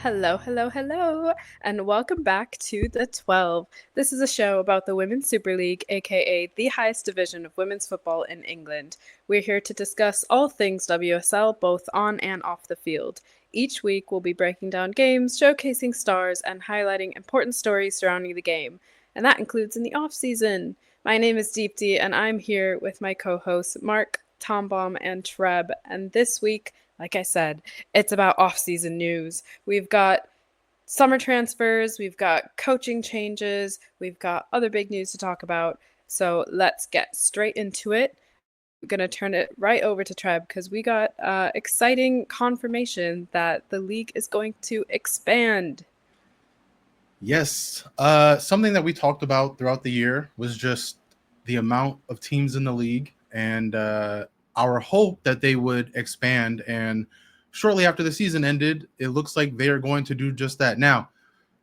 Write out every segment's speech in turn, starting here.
Hello, hello, hello, and welcome back to The 12. This is a show about the Women's Super League, aka the highest division of women's football in England. We're here to discuss all things WSL, both on and off the field. Each week, we'll be breaking down games, showcasing stars, and highlighting important stories surrounding the game, and that includes in the off-season. My name is Deepti, and I'm here with my co-hosts Mark, Tombaum, and Treb, and this week, like I said, it's about off-season news. We've got summer transfers, we've got coaching changes, we've got other big news to talk about. So let's get straight into it. I'm going to turn it right over to Treb because we got exciting confirmation that the league is going to expand. Yes. Something that we talked about throughout the year was just the amount of teams in the league and our hope that they would expand. And shortly after the season ended, it looks like they are going to do just that. Now,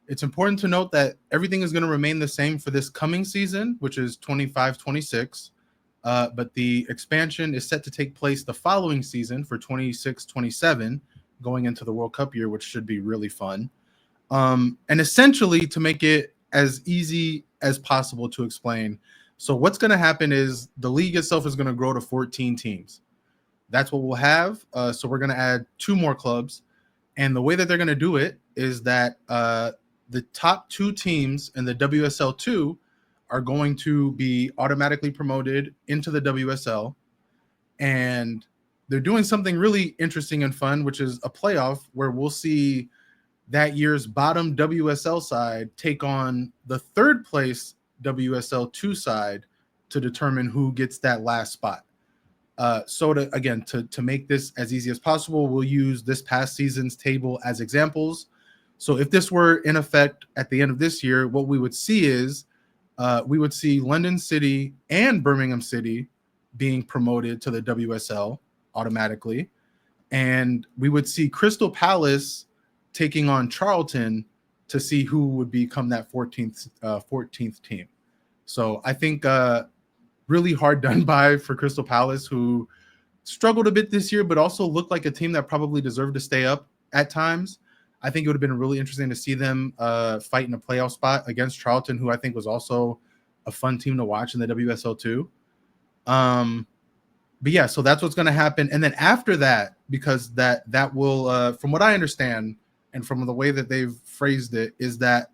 it's important to note that everything is going to remain the same for this coming season, which is 25-26. But the expansion is set to take place the following season for 26-27, going into the World Cup year, which should be really fun. And essentially, to make it as easy as possible to explain, so what's going to happen is the league itself is going to grow to 14 teams. That's what we'll have. So we're going to add 2 more clubs. And the way that they're going to do it is that the top 2 teams in the WSL 2 are going to be automatically promoted into the WSL. And they're doing something really interesting and fun, which is a playoff where we'll see that year's bottom WSL side take on the 3rd place WSL 2 side to determine who gets that last spot. So to make this as easy as possible, we'll use this past season's table as examples. So if this were in effect at the end of this year, what we would see is we would see London City and Birmingham City being promoted to the WSL automatically. And we would see Crystal Palace taking on Charlton to see who would become that 14th team. So I think really hard done by for Crystal Palace, who struggled a bit this year, but also looked like a team that probably deserved to stay up at times. I think it would have been really interesting to see them fight in a playoff spot against Charlton, who I think was also a fun team to watch in the WSL too. But yeah, so that's what's going to happen. And then after that, because that will, from what I understand and from the way that they've phrased it, is that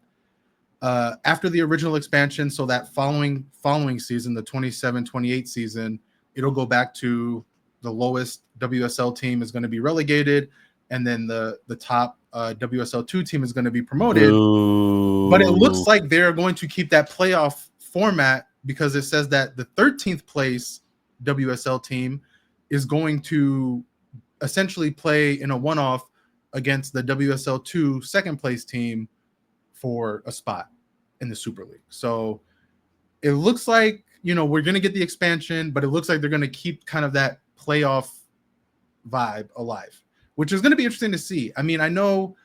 after the original expansion, so that following season, the 27-28 season, it'll go back to the lowest WSL team is going to be relegated, and then the top WSL 2 team is going to be promoted. Ooh. But it looks like they're going to keep that playoff format because it says that the 13th place WSL team is going to essentially play in a one-off against the WSL 2 second place team for a spot in the Super League. So it looks like, we're going to get the expansion, but it looks like they're going to keep kind of that playoff vibe alive, which is going to be interesting to see. I mean, I know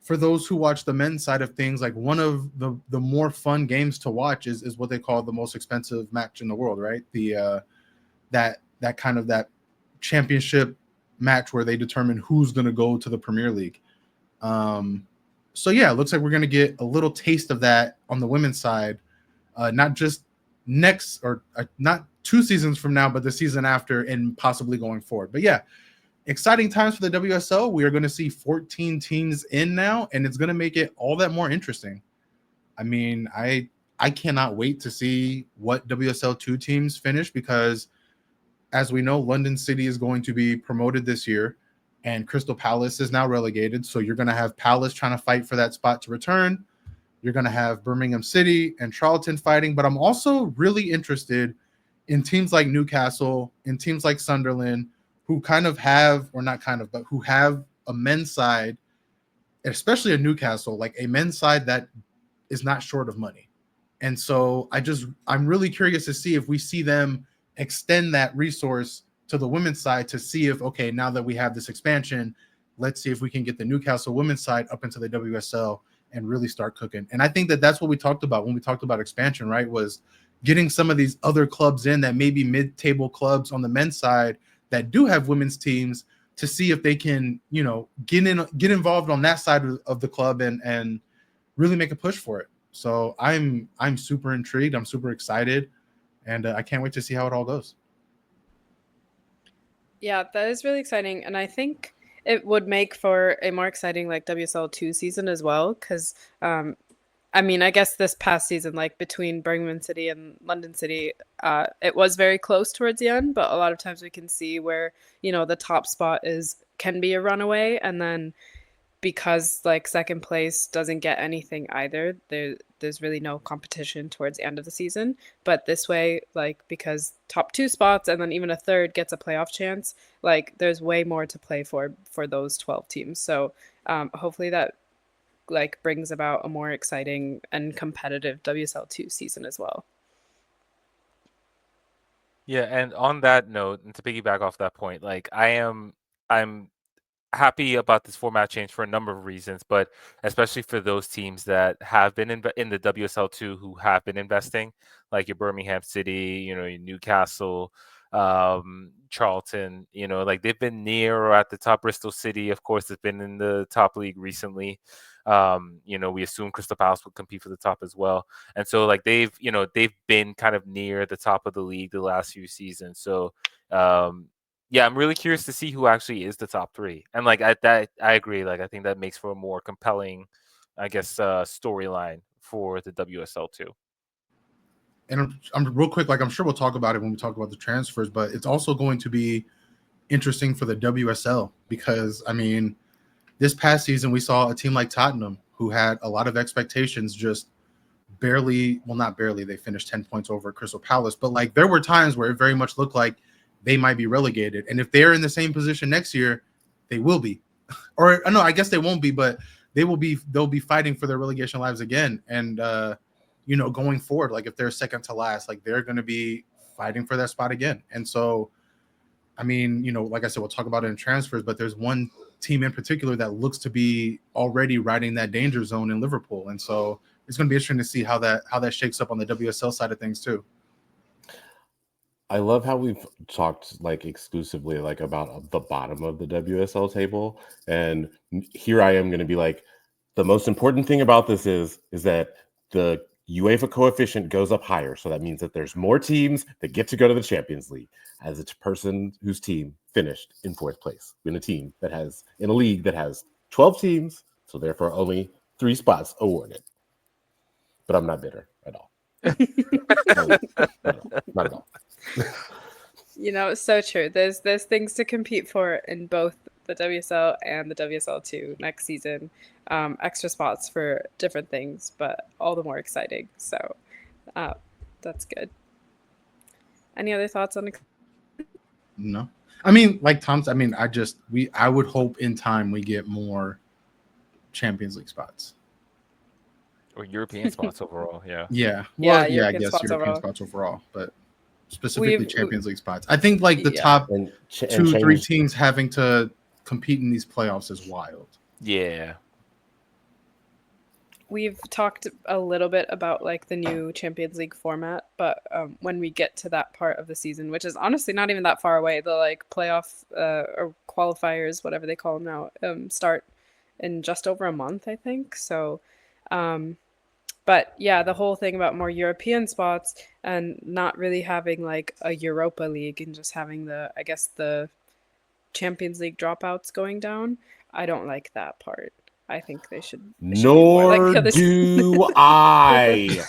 for those who watch the men's side of things, like one of the more fun games to watch is what they call the most expensive match in the world, right? The that kind of that championship match where they determine who's going to go to the Premier League. So yeah, it looks like we're going to get a little taste of that on the women's side, not just next or not 2 seasons from now, but the season after and possibly going forward. But yeah, exciting times for the WSL. We are going to see 14 teams in now, and it's going to make it all that more interesting. I mean, I cannot wait to see what WSL 2 teams finish because, as we know, London City is going to be promoted this year, and Crystal Palace is now relegated. So you're going to have Palace trying to fight for that spot to return. You're going to have Birmingham City and Charlton fighting. But I'm also really interested in teams like Newcastle, in teams like Sunderland, who kind of have, or not kind of, but who have a men's side, especially a Newcastle, like a men's side that is not short of money. And so I'm really curious to see if we see them extend that resource to the women's side to see if, okay, now that we have this expansion, let's see if we can get the Newcastle women's side up into the WSL and really start cooking. And I think that that's what we talked about when we talked about expansion, right? Was getting some of these other clubs in that maybe mid-table clubs on the men's side that do have women's teams to see if they can, get involved on that side of the club and really make a push for it. So I'm super intrigued. I'm super excited, and I can't wait to see how it all goes. Yeah, that is really exciting, and I think it would make for a more exciting like WSL 2 season as well. Because I mean, I guess this past season, like between Birmingham City and London City, it was very close towards the end. But a lot of times we can see where the top spot is can be a runaway, and then because like second place doesn't get anything either, there's really no competition towards the end of the season. But this way, like because top two spots and then even a third gets a playoff chance, like there's way more to play for those 12 teams. So hopefully that like brings about a more exciting and competitive WSL 2 season as well. Yeah, and on that note, and to piggyback off that point, like I'm happy about this format change for a number of reasons, but especially for those teams that have been in the WSL2 who have been investing, like your Birmingham City, your Newcastle, Charlton, like they've been near or at the top. Bristol City, of course, has been in the top league recently. We assume Crystal Palace will compete for the top as well. And so like they've been kind of near the top of the league the last few seasons. So yeah, I'm really curious to see who actually is the top three. And like I agree. Like I think that makes for a more compelling, I guess, storyline for the WSL2. And I'm real quick, like I'm sure we'll talk about it when we talk about the transfers, but it's also going to be interesting for the WSL because I mean, this past season we saw a team like Tottenham who had a lot of expectations just barely, well, not barely, they finished 10 points over Crystal Palace, but like there were times where it very much looked like they might be relegated. And if they're in the same position next year, they will be. Or no, I guess they won't be, but they'll be fighting for their relegation lives again. And going forward, like if they're second to last, like they're gonna be fighting for that spot again. And so I mean, like I said, we'll talk about it in transfers, but there's one team in particular that looks to be already riding that danger zone in Liverpool. And so it's going to be interesting to see how that shakes up on the WSL side of things too. I love how we've talked like exclusively like about the bottom of the WSL table, and here I am going to be like, the most important thing about this is that the UEFA coefficient goes up higher, so that means that there's more teams that get to go to the Champions League. As a person whose team finished in fourth place in a league that has 12 teams, so therefore only 3 spots awarded. But I'm not bitter at all. Not at all. It's so true. There's things to compete for in both the WSL and the WSL2 next season. Extra spots for different things, but all the more exciting. So that's good. Any other thoughts on? No, I mean, like Tom said, I mean, I would hope in time we get more Champions League spots. Or European spots overall, yeah. Yeah. Well, yeah, I guess spots European overall. spots overall, but specifically Champions League spots. I think like the top and 2-3 teams having to compete in these playoffs is wild. Yeah. We've talked a little bit about like the new Champions League format, but when we get to that part of the season, which is honestly not even that far away, the like playoff or qualifiers, whatever they call them now, start in just over a month, I think. So, but yeah, the whole thing about more European spots and not really having like a Europa League and just having the Champions League dropouts going down, I don't like that part. I think they should Nor be more like do I.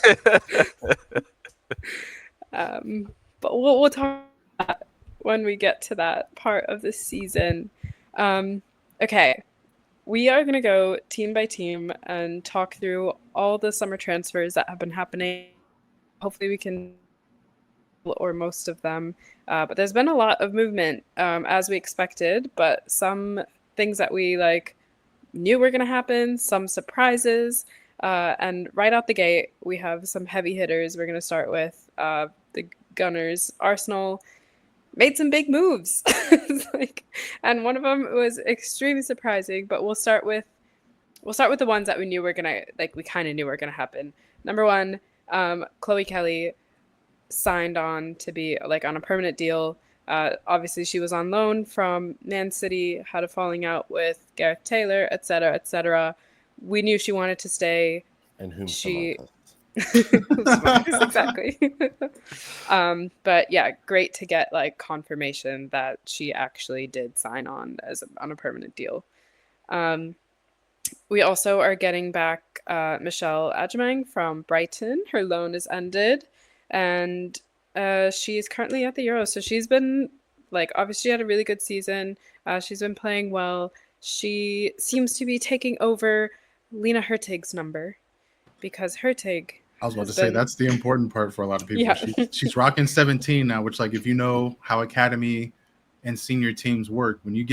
But we'll talk about that when we get to that part of the season. Okay, we are going to go team by team and talk through all the summer transfers that have been happening. Hopefully we can, or most of them. But there's been a lot of movement as we expected, but some things that we knew were going to happen, some surprises. And right out the gate, we have some heavy hitters. We're going to start with the Gunners. Arsenal made some big moves. And one of them was extremely surprising, but we'll start with the ones that we knew were going to, we kind of knew were going to happen. Number one, Chloe Kelly signed on to be on a permanent deal Obviously, she was on loan from Man City, had a falling out with Gareth Taylor, etc., etc. We knew she wanted to stay. And whom She some of us. exactly. But yeah, great to get like confirmation that she actually did sign on on a permanent deal. We also are getting back Michelle Adjemang from Brighton. Her loan is ended, and she's currently at the Euros. So she's been like, obviously, she had a really good season. She's been playing well. She seems to be taking over Lena Hurtig's number because Hurtig I was about has to say been, that's the important part for a lot of people. yeah, She's rocking 17 now, which like if you know how academy and senior teams work, when you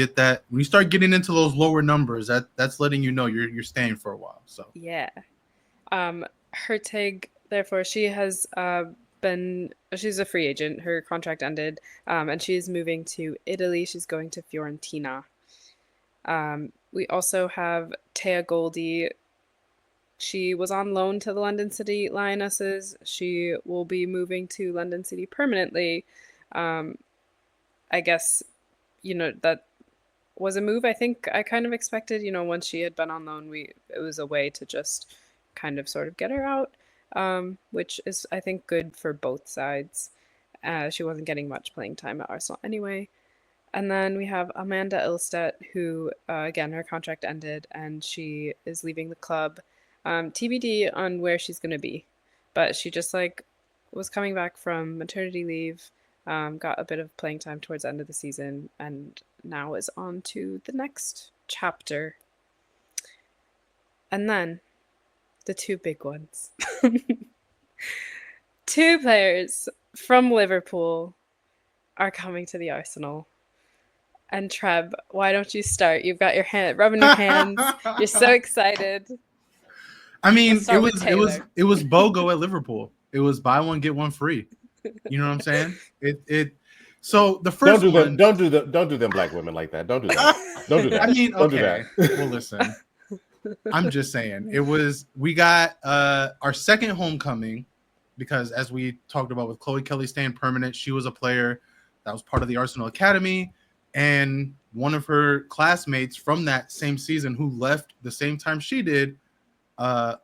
start getting into those lower numbers, that's letting you know you're staying for a while. So yeah. Hurtig, therefore, she's a free agent. Her contract ended, and she's moving to Italy. She's going to Fiorentina. We also have Taya Goldie. She was on loan to the London City Lionesses. She will be moving to London City permanently. I guess, that was a move I think I kind of expected. Once she had been on loan, it was a way to just kind of sort of get her out, which is, I think, good for both sides. She wasn't getting much playing time at Arsenal anyway. And then we have Amanda Ilstedt, who, again, her contract ended and she is leaving the club. TBD on where she's going to be. But she just, was coming back from maternity leave, got a bit of playing time towards the end of the season, and now is on to the next chapter. And then the two big ones. Two players from Liverpool are coming to the Arsenal. And Treb, why don't you start? You've got your hand rubbing your hands. You're so excited. I mean, Let's start with Taylor. it was BOGO at Liverpool. It was buy one get one free. You know what I'm saying? So the first don't do them black women like that. Don't do that. Don't do that. I mean, don't okay. do that. Well, listen. I'm just saying we got our second homecoming because as we talked about with Chloe Kelly staying permanent, she was a player that was part of the Arsenal Academy, and one of her classmates from that same season who left the same time she did,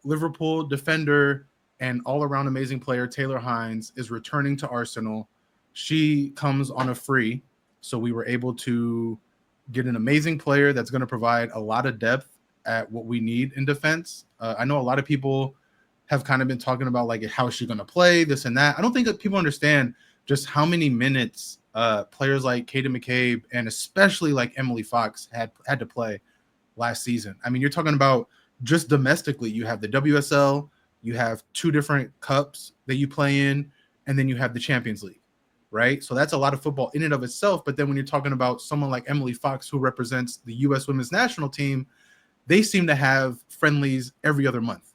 Liverpool defender and all-around amazing player Taylor Hines is returning to Arsenal. She comes on a free, so we were able to get an amazing player that's going to provide a lot of depth at what we need in defense. I know a lot of people have kind of been talking about like how is she going to play, this and that. I don't think that people understand just how many minutes players like Katie McCabe and especially like Emily Fox had to play last season. I mean, you're talking about just domestically, you have the WSL, you have two different cups that you play in, and then you have the Champions League, right? So that's a lot of football in and of itself. But then when you're talking about someone like Emily Fox, who represents the U.S. women's national team, they seem to have friendlies every other month.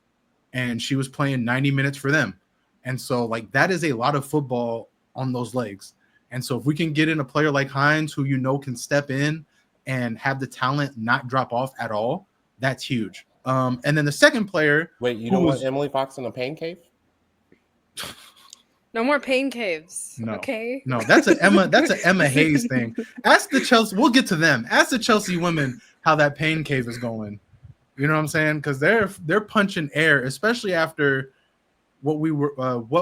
And she was playing 90 minutes for them. And so, like, that is a lot of football on those legs. And so if we can get in a player like Hines, who can step in and have the talent not drop off at all, that's huge. And then the second player. Wait, you don't want Emily Fox in a pain cave? No more pain caves. No, okay. No, that's an Emma Hayes thing. Ask the Chelsea. We'll get to them. Ask the Chelsea women how that pain cave is going. You know what I'm saying? Because they're punching air, especially after what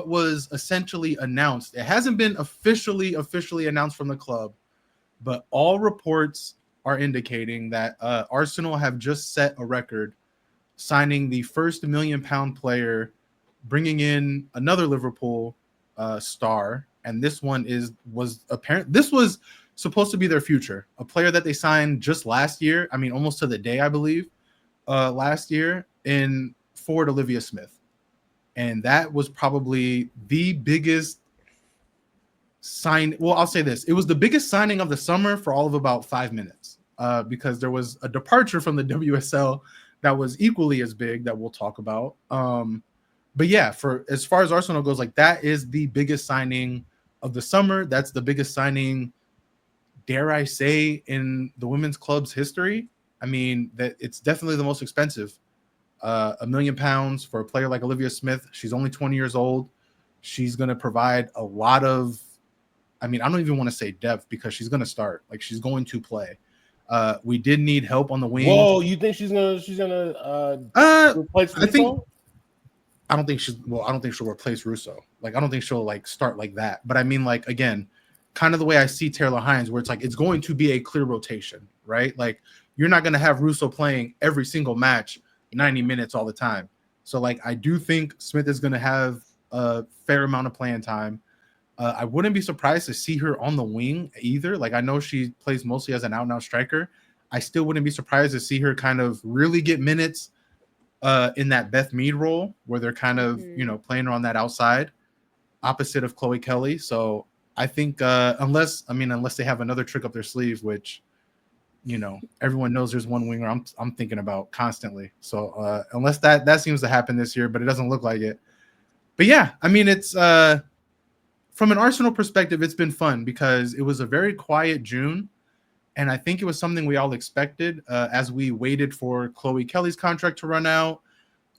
was essentially announced. It hasn't been officially announced from the club, but all reports are indicating that Arsenal have just set a record, signing the first £1 million player, bringing in another Liverpool star, and this one was apparent. This was supposed to be their future, a player that they signed just last year. I mean, almost to the day, I believe, last year in forward Olivia Smith, and that was probably the biggest sign. Well, I'll say this: it was the biggest signing of the summer for all of about 5 minutes, because there was a departure from the WSL that was equally as big that we'll talk about. But yeah, for as far as Arsenal goes, like that is the biggest signing of the summer. That's the biggest signing, dare I say, in the women's club's history. I mean, that it's definitely the most expensive. £1 million for a player like Olivia Smith. She's only 20 years old. She's going to provide a lot of I mean, I don't even want to say depth because she's going to start. Like, she's going to play. We did need help on the wing. Whoa, you think she's gonna replace Russo? I don't think she'll replace Russo. Like, I don't think she'll like start like that. But I mean, like, again, kind of the way I see Taylor Hines, where it's like it's going to be a clear rotation, right? Like, you're not going to have Russo playing every single match 90 minutes all the time. So, like, I do think Smith is going to have a fair amount of playing time. I wouldn't be surprised to see her on the wing either. Like, I know she plays mostly as an out-and-out striker. I still wouldn't be surprised to see her kind of really get minutes in that Beth Mead role where they're kind of, playing her on that outside opposite of Chloe Kelly. So I think unless they have another trick up their sleeve, which, everyone knows there's one winger I'm thinking about constantly. So unless that seems to happen this year, but it doesn't look like it. But yeah, I mean, it's from an Arsenal perspective, it's been fun because it was a very quiet June. And I think it was something we all expected as we waited for Chloe Kelly's contract to run out.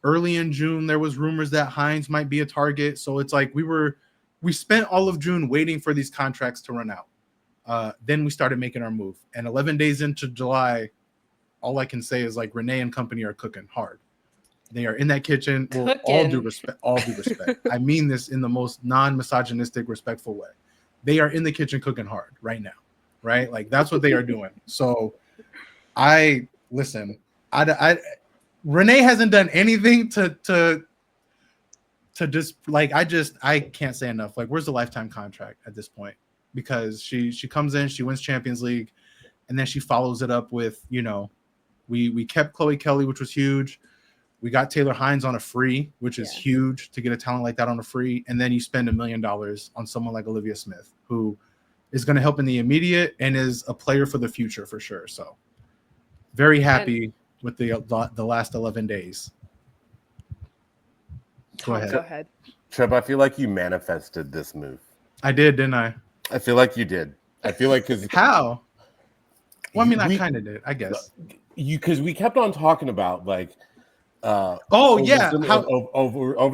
Early in June, there was rumors that Hines might be a target. So it's like we spent all of June waiting for these contracts to run out. Then we started making our move. And 11 days into July, all I can say is like Renee and company are cooking hard. They are in that kitchen. Well, all due respect. I mean this in the most non-misogynistic, respectful way. They are in the kitchen cooking hard right now. Right? Like, that's what they are doing. So I Renee hasn't done anything to just like, I can't say enough. Like, where's the lifetime contract at this point? Because she comes in, she wins Champions League, and then she follows it up with, we kept Chloe Kelly, which was huge. We got Taylor Hines on a free, which is huge to get a talent like that on a free. And then you spend $1 million on someone like Olivia Smith, who is going to help in the immediate and is a player for the future for sure. So very happy with the last 11 days. Go ahead. Trev, I feel like you manifested this move. I did, didn't I? I feel like you did. I feel like because how? Well, I mean, I kind of did, I guess. Because we kept on talking about like over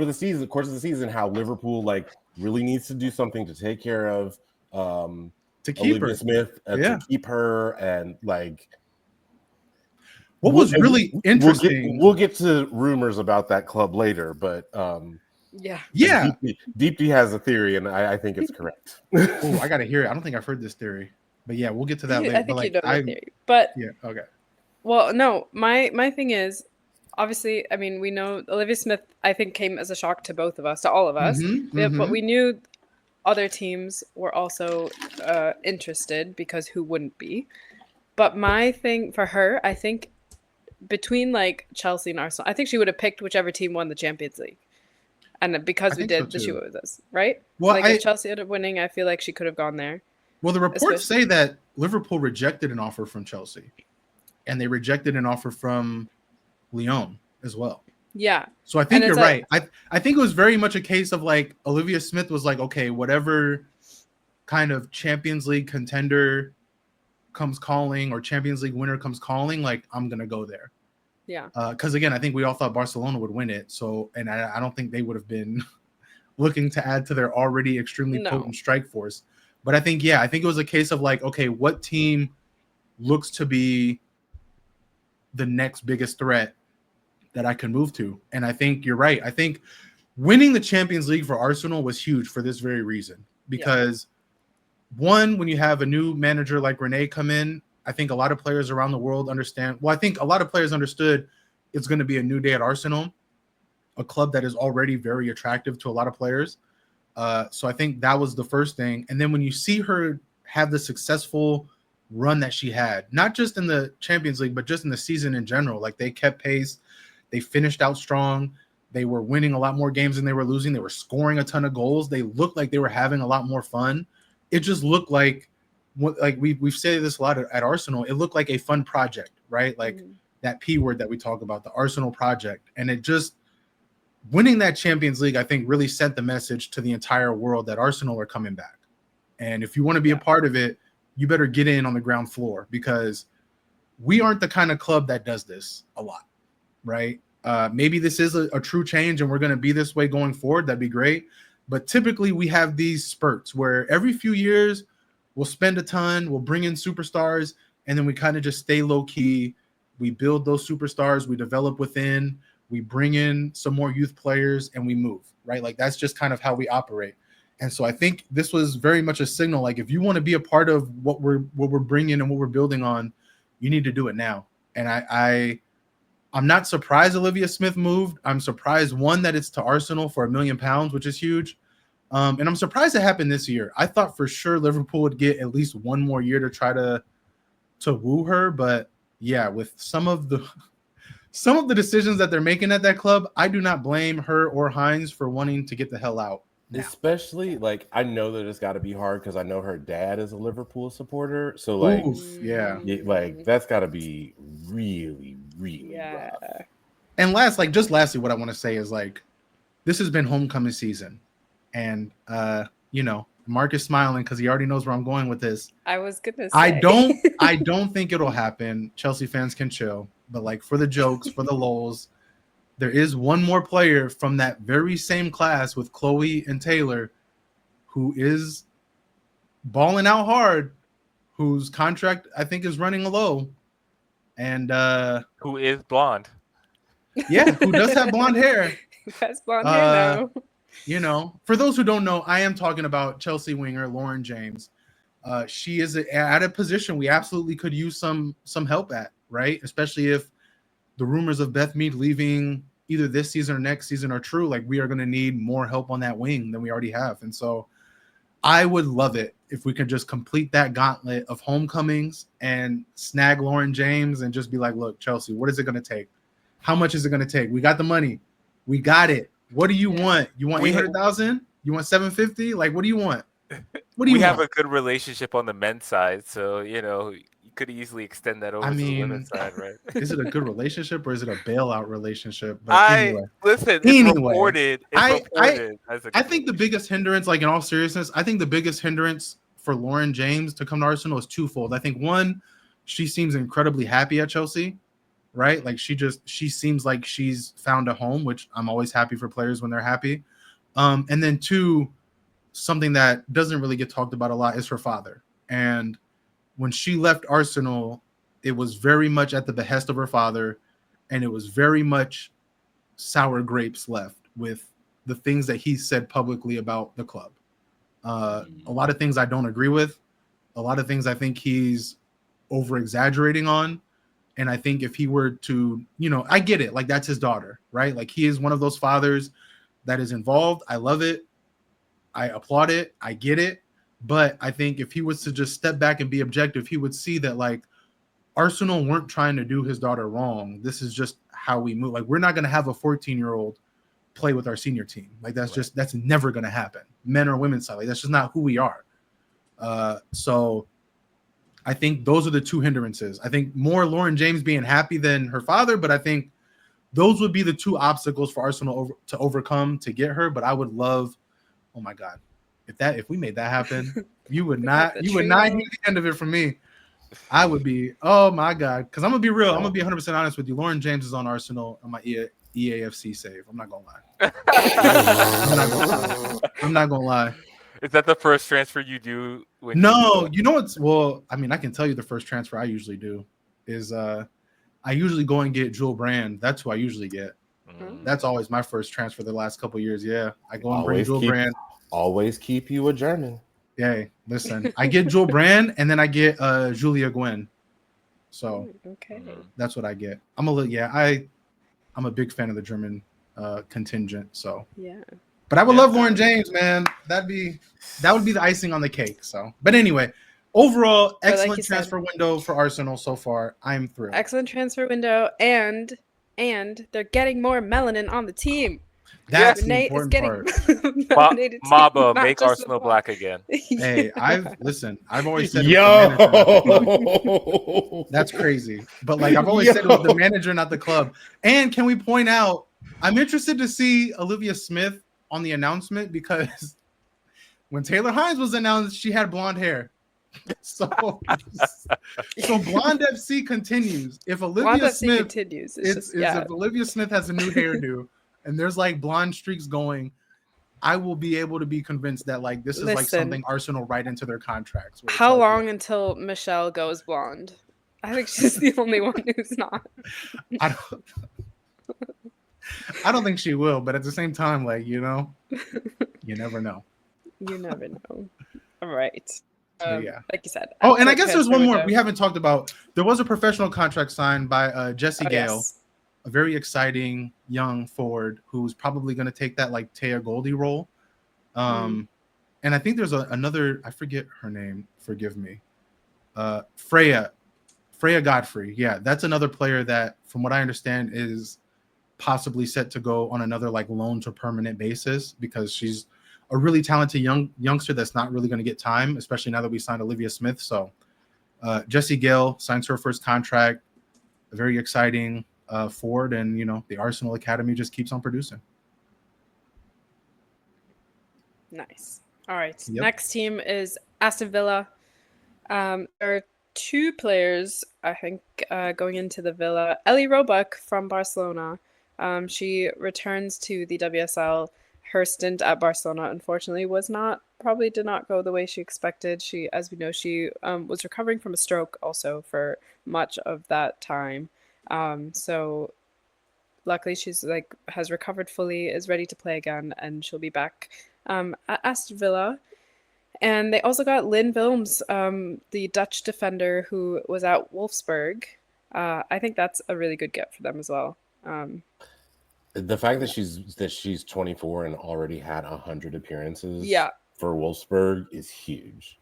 the season, course of the season, how Liverpool like really needs to do something to take care of to keep Olivia her Smith, to keep her, and like what was really interesting. We'll get to rumors about that club later, but Deepti has a theory, and I think it's correct. Oh, I gotta hear it. I don't think I've heard this theory, but yeah, we'll get to that later. I think you know the theory, but yeah, okay. Well, no, my thing is, obviously, I mean, we know Olivia Smith, I think, came as a shock to both of us, to all of us, but we knew other teams were also interested, because who wouldn't be? But my thing for her, I think, between like Chelsea and Arsenal, I think she would have picked whichever team won the Champions League. And because we did, she went with us, right? Well, if Chelsea ended up winning, I feel like she could have gone there. Well, the reports say that Liverpool rejected an offer from Chelsea, and they rejected an offer from Lyon as well. Yeah. So I think you're right. I think it was very much a case of like Olivia Smith was like, okay, whatever kind of Champions League contender comes calling or Champions League winner comes calling, like, I'm going to go there. Yeah. Because again, I think we all thought Barcelona would win it. So, and I don't think they would have been looking to add to their already extremely potent strike force. But I think it was a case of like, okay, what team looks to be the next biggest threat that I can move to? And I think you're right. I think winning the Champions League for Arsenal was huge for this very reason. Because one, when you have a new manager like Renee come in, I think a lot of players around the world understand. Well, I think a lot of players understood it's going to be a new day at Arsenal, a club that is already very attractive to a lot of players. So I think that was the first thing. And then when you see her have the successful run that she had, not just in the Champions League, but just in the season in general, like they kept pace. They finished out strong. They were winning a lot more games than they were losing. They were scoring a ton of goals. They looked like they were having a lot more fun. It just looked like we've said this a lot at Arsenal. It looked like a fun project, right? Like that P word that we talk about, the Arsenal project. And it just winning that Champions League, I think, really sent the message to the entire world that Arsenal are coming back. And if you want to be a part of it, you better get in on the ground floor, because we aren't the kind of club that does this a lot, right? Maybe this is a true change and we're going to be this way going forward. That'd be great. But typically we have these spurts where every few years we'll spend a ton, we'll bring in superstars, and then we kind of just stay low key. We build those superstars, we develop within, we bring in some more youth players, and we move, right? Like that's just kind of how we operate. And so I think this was very much a signal. Like if you want to be a part of what we're bringing and what we're building on, you need to do it now. And I'm not surprised Olivia Smith moved. I'm surprised, one, that it's to Arsenal for £1 million, which is huge. And I'm surprised it happened this year. I thought for sure Liverpool would get at least one more year to try to woo her. But yeah, with some of the decisions that they're making at that club, I do not blame her or Hines for wanting to get the hell out now. Especially, like, I know that it's got to be hard because I know her dad is a Liverpool supporter. So, like, Oof, yeah, like that's got to be really, really rough. And lastly, what I want to say is, like, this has been homecoming season, and Mark is smiling because he already knows where I'm going with this. I was gonna say I don't think it'll happen. Chelsea fans can chill, but like for the jokes, for the lols, there is one more player from that very same class with Chloe and Taylor who is balling out hard, whose contract I think is running low, and who is blonde. Yeah, who does have blonde hair. Who has blonde hair now. For those who don't know, I am talking about Chelsea winger Lauren James. She is at a position we absolutely could use some help at, right? Especially if the rumors of Beth Mead leaving either this season or next season are true. Like, we are going to need more help on that wing than we already have. And so I would love it if we could just complete that gauntlet of homecomings and snag Lauren James and just be like, look, Chelsea, what is it going to take? How much is it going to take? We got the money. We got it. What do you want? You want 800,000? You want 750? Like, what do you want? What do you want? We have a good relationship on the men's side, so you could easily extend that over to the women's side, right? Is it a good relationship or is it a bailout relationship? But it's reported. I think the biggest hindrance, like in all seriousness, I think the biggest hindrance for Lauren James to come to Arsenal is twofold. I think one, she seems incredibly happy at Chelsea, right? Like she seems like she's found a home, which I'm always happy for players when they're happy. And then two, something that doesn't really get talked about a lot is her father. And when she left Arsenal, it was very much at the behest of her father, and it was very much sour grapes left with the things that he said publicly about the club. A lot of things I don't agree with. A lot of things I think he's over-exaggerating on. And I think if he were to, I get it. Like, that's his daughter, right? Like, he is one of those fathers that is involved. I love it. I applaud it. I get it. But I think if he was to just step back and be objective, he would see that, like, Arsenal weren't trying to do his daughter wrong. This is just how we move. Like, we're not going to have a 14-year-old play with our senior team. Like, that's never going to happen. Men or women's side. Like, that's just not who we are. So I think those are the two hindrances. I think more Lauren James being happy than her father, but I think those would be the two obstacles for Arsenal to overcome to get her. But I would love, oh my God, if we made that happen, you would not hear the end of it from me. I would be, oh my God, because I'm gonna be real. I'm gonna be 100% honest with you. Lauren James is on Arsenal on my EAFC save. I'm not gonna lie. I'm not gonna lie. Is that the first transfer you do? No, I can tell you the first transfer I usually do is I usually go and get Jewel Brand. That's who I usually get. That's always my first transfer the last couple of years. Yeah, I go and bring Jewel Brand. Always keep you a German. Hey, listen, I get Jewel Brand and then I get Julia Gwynn. So that's what I get. I'm a big fan of the German contingent. So yeah. But I would love Lauren James, man. That would be the icing on the cake. So, but anyway, overall, excellent transfer window for Arsenal so far. I'm thrilled. Excellent transfer window, and they're getting more melanin on the team. That's the important part. Maba, make Arsenal black again. Hey, I've always said that's crazy. But like I've always said it was the manager, not the club. And can we point out, I'm interested to see Olivia Smith on the announcement, because when Taylor Hines was announced, she had blonde hair. So Blonde FC continues. If Olivia Smith continues, if Olivia Smith has a new hairdo and there's like blonde streaks going, I will be able to be convinced that like this is like Listen. something Arsenal write into their contracts. where it's How like, long until Michelle goes blonde? I think she's the only one who's not. I don't think she will, but at the same time, like, you never know. You never know. All right. Yeah. Like you said. Oh, and I quick guess there's transfer one more window. we haven't talked about. There was a professional contract signed by Jesse Oh, Gale, yes. a very exciting young forward who's probably going to take that like Taya Goldie role. And I think there's another, I forget her name, forgive me. Freya Godfrey. Yeah, that's another player that, from what I understand, is possibly set to go on another like loan to permanent basis because she's a really talented youngster that's not really going to get time, especially now that we signed Olivia Smith. So Jessie Gale signs her first contract, a very exciting forward, and the Arsenal Academy just keeps on producing. Nice. All right. Yep. Next team is Aston Villa. There are two players, I think, going into the Villa. Ellie Roebuck from Barcelona. She returns to the WSL. Her stint at Barcelona, unfortunately, probably did not go the way she expected. She, as we know, she was recovering from a stroke also for much of that time. So luckily she's has recovered fully, is ready to play again, and she'll be back at Aston Villa. And they also got Lynn Wilms, the Dutch defender who was at Wolfsburg. I think that's a really good get for them as well. The fact that she's 24 and already had 100 appearances Yeah. for Wolfsburg is huge.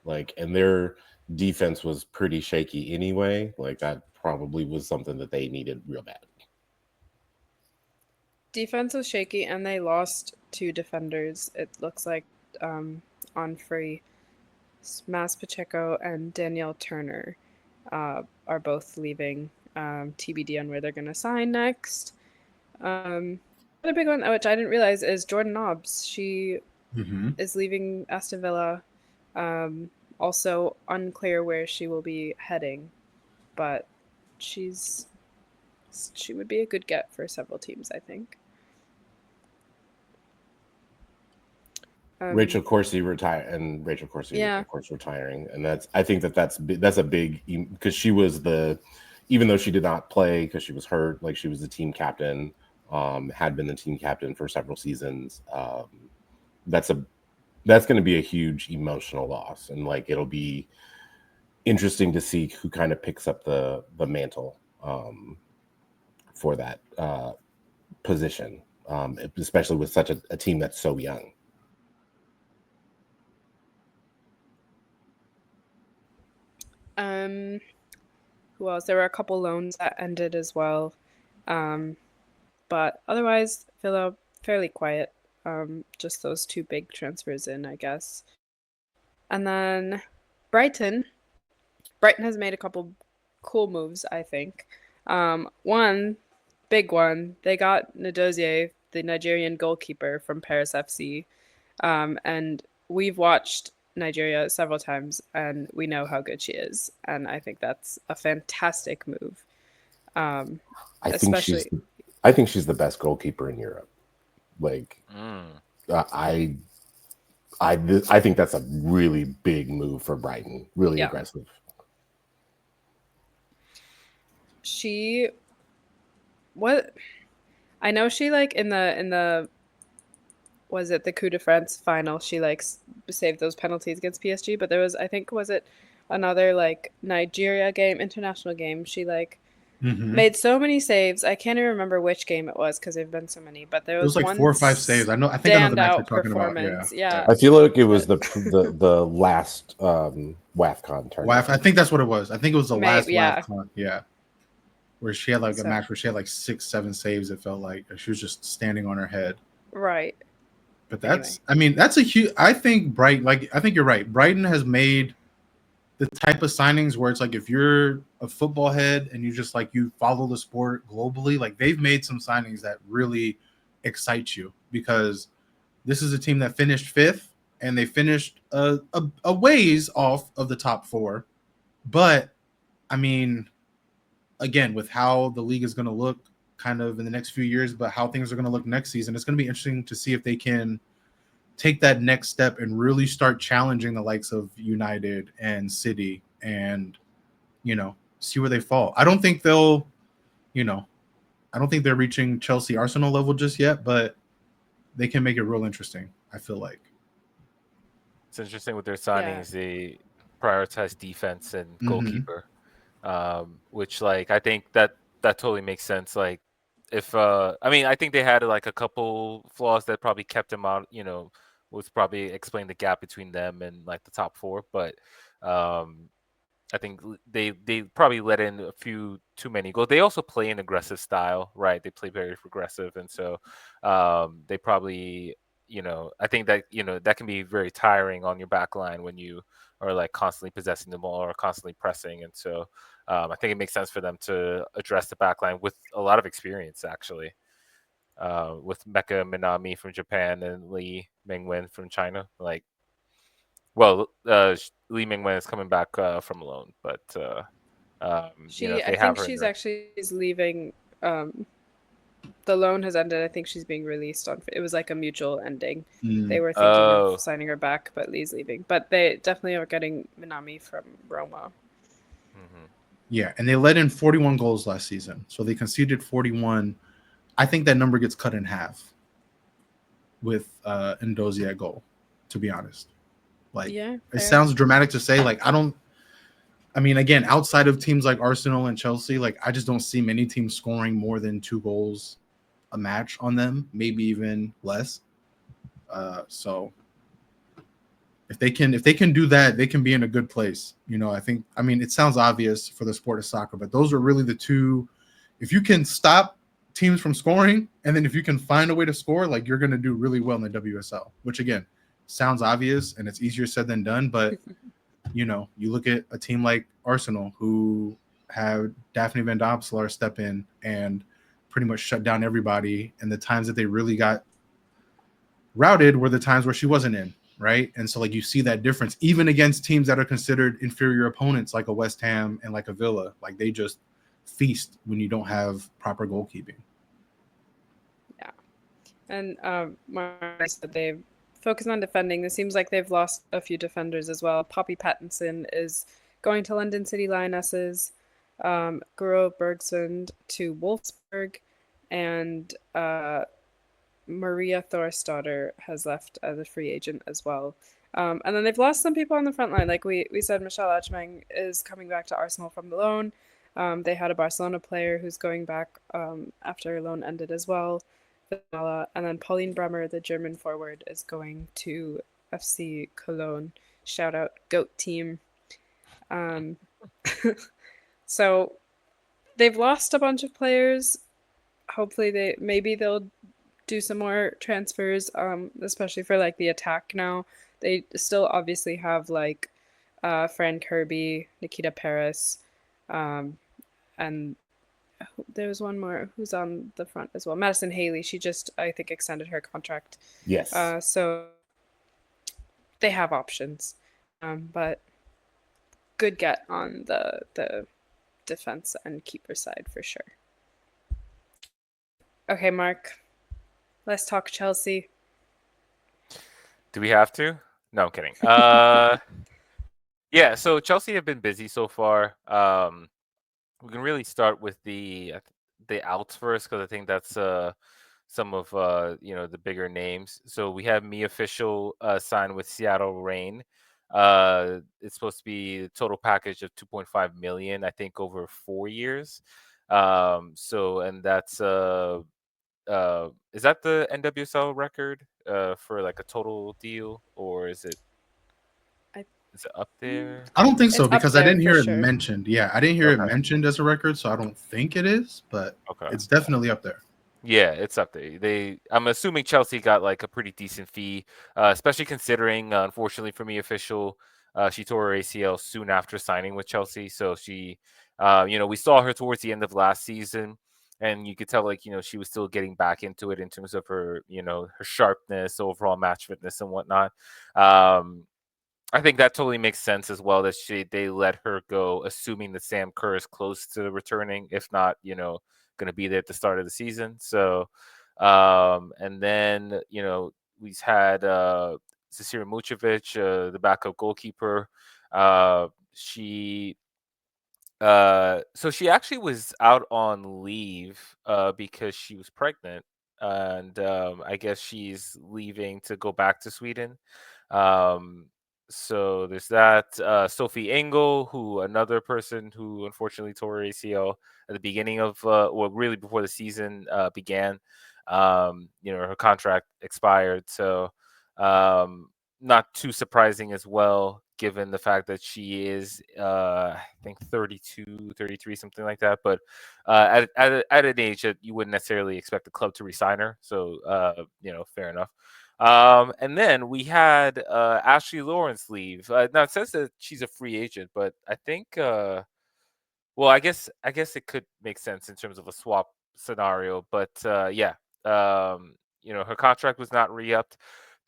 Like, and their defense was pretty shaky anyway. Like, that probably was something that they needed real bad. Defense was shaky, and they lost two defenders, it looks like, on free. Mas Pacheco and Danielle Turner are both leaving. TBD on where they're going to sign next. Another big one, which I didn't realize, is Jordan Nobbs. She is leaving Aston Villa. Also unclear where she will be heading, but she would be a good get for several teams, I think. Rachel Corsie retired, and Rachel Corsie, of course, retiring, and I think that's a big, because she was even though she did not play because she was hurt, like she was the team captain, had been the team captain for several seasons. That's going to be a huge emotional loss, and like it'll be interesting to see who kind of picks up the mantle for that position, especially with such a team that's so young. Who else? There were a couple loans that ended as well. But otherwise, Villa fairly quiet. Just those two big transfers in, I guess. And then Brighton. Brighton has made a couple cool moves, I think. One big one, they got Ndozie, the Nigerian goalkeeper from Paris FC. And we've watched Nigeria several times, and we know how good she is, and I think that's a fantastic move. I think she's the best goalkeeper in Europe. Like, I think that's a really big move for Brighton. Really aggressive. I know she like in the was it the Coup de France final, she like saved those penalties against PSG, but there was, I think, was it another like Nigeria game, international game, she like made so many saves. I can't even remember which game it was because there've been so many, but there was like one 4 or 5 saves. I think I know the match you're talking about. Yeah. I feel like it was the last WAFCON tournament. I think that's what it was. I think it was the last WAFCON. Yeah. Where she had like a match where she had like 6-7 saves. It felt like she was just standing on her head. Right. But that's a huge. I think you're right. Brighton has made the type of signings where it's like if you're a football head and you just like you follow the sport globally, like they've made some signings that really excite you, because this is a team that finished 5th and they finished a ways off of the top 4. But I mean, again, with how the league is going to look kind of in the next few years, but how things are going to look next season. It's going to be interesting to see if they can take that next step and really start challenging the likes of United and City and, see where they fall. I don't think they'll, I don't think they're reaching Chelsea Arsenal level just yet, but they can make it real interesting, I feel like. It's interesting with their signings. They prioritize defense and goalkeeper, which like I think that totally makes sense. Like if I think they had like a couple flaws that probably kept them out. Was probably explain the gap between them and like the top four, but I think they probably let in a few too many goals. They also play an aggressive style, right? They play very aggressive, and so they probably, I think that that can be very tiring on your back line when you are like constantly possessing the ball or constantly pressing. And so I think it makes sense for them to address the back line with a lot of experience, actually, with Mecca Minami from Japan and Lee Mengwen from China. Like, well, Lee Mingwen is coming back from loan, but if they have her, she's actually leaving. The loan has ended. I think she's being released on. It was like a mutual ending. They were thinking of signing her back, but Lee's leaving. But they definitely are getting Minami from Roma. Yeah, and they let in 41 goals last season, so they conceded 41. I think that number gets cut in half with Ndozie at goal, to be honest. Like, it sounds dramatic to say. Like, again, outside of teams like Arsenal and Chelsea, like I just don't see many teams scoring more than 2 goals a match on them, maybe even less. So if they can do that, they can be in a good place. It sounds obvious for the sport of soccer, but those are really the two. If you can stop teams from scoring, and then if you can find a way to score, like you're going to do really well in the WSL, which again sounds obvious and it's easier said than done. But you look at a team like Arsenal who have Daphne Van Domselaar step in and pretty much shut down everybody. And the times that they really got routed were the times where she wasn't in, right? And so like you see that difference even against teams that are considered inferior opponents like a West Ham and like a Villa. Like they just feast when you don't have proper goalkeeping. Yeah. And Mark said they've focused on defending. It seems like they've lost a few defenders as well. Poppy Pattinson is going to London City Lionesses, Guro Bergsund to Wolfsburg, and Maria Thorsdottir has left as a free agent as well. And then they've lost some people on the front line. Like we said, Michelle Achmeng is coming back to Arsenal from the loan. They had a Barcelona player who's going back after her loan ended as well. And then Pauline Bremer, the German forward, is going to FC Cologne. Shout out GOAT team. So they've lost a bunch of players. Hopefully they'll do some more transfers, especially for like the attack now. They still obviously have like Fran Kirby, Nikita Paris, and there's one more who's on the front as well. Madison Haley, she just, I think, extended her contract. Yes. So they have options, but good get on the defense and keeper side for sure. Okay, Mark, let's talk Chelsea. Do we have to? No, I'm kidding. Yeah, so Chelsea have been busy so far. We can really start with the outs first because I think that's some of the bigger names. So we have Me Official signed with Seattle Reign. It's supposed to be a total package of 2.5 million, I think, over 4 years. And that's is that the NWSL record for like a total deal, or is it up there? I don't think so because I didn't hear it sure. mentioned. Yeah, I didn't hear it mentioned as a record, so I don't think it is, but it's definitely up there. Yeah, it's up there. I'm assuming Chelsea got like a pretty decent fee, especially considering, unfortunately for Me Official, she tore her ACL soon after signing with Chelsea. So she, we saw her towards the end of last season, and you could tell like she was still getting back into it in terms of her her sharpness, overall match fitness, and whatnot. I think that totally makes sense as well that they let her go, assuming that Sam Kerr is close to returning, if not, going to be there at the start of the season. So, and then we've had Cecilia Mucevic, the backup goalkeeper. She so she actually was out on leave because she was pregnant, and I guess she's leaving to go back to Sweden. Um, so there's that. Sophie Engel, who another person who unfortunately tore her ACL at the beginning of, well, really before the season began. Her contract expired, so not too surprising as well, given the fact that she is, I think 32, 33, something like that. But at an age that you wouldn't necessarily expect the club to re-sign her. So, fair enough. And then we had Ashley Lawrence leave. Now it says that she's a free agent, but I think, well, I guess it could make sense in terms of a swap scenario. But yeah, her contract was not re-upped.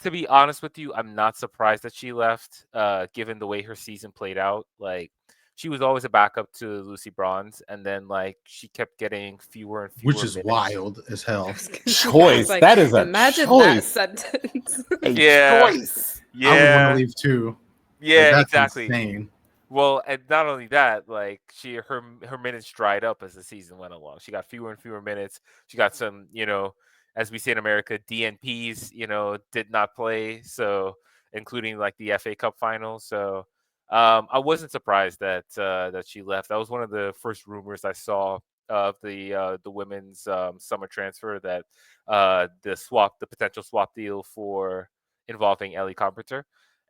To be honest with you, I'm not surprised that she left, given the way her season played out. Like, she was always a backup to Lucy Bronze, and then like she kept getting fewer and fewer Which is minutes. wild as hell. Choice. Like, that is a imagine choice. that sentence. Choice. Yeah, I would want to leave too. yeah, That's exactly. insane. Well, and not only that, like her minutes dried up as the season went along. She got fewer and fewer minutes. She got some, as we say in America, DNPs, did not play. So, including like the FA Cup final. So, I wasn't surprised that she left. That was one of the first rumors I saw of the women's summer transfer, that the potential swap deal for involving Ellie Carpenter.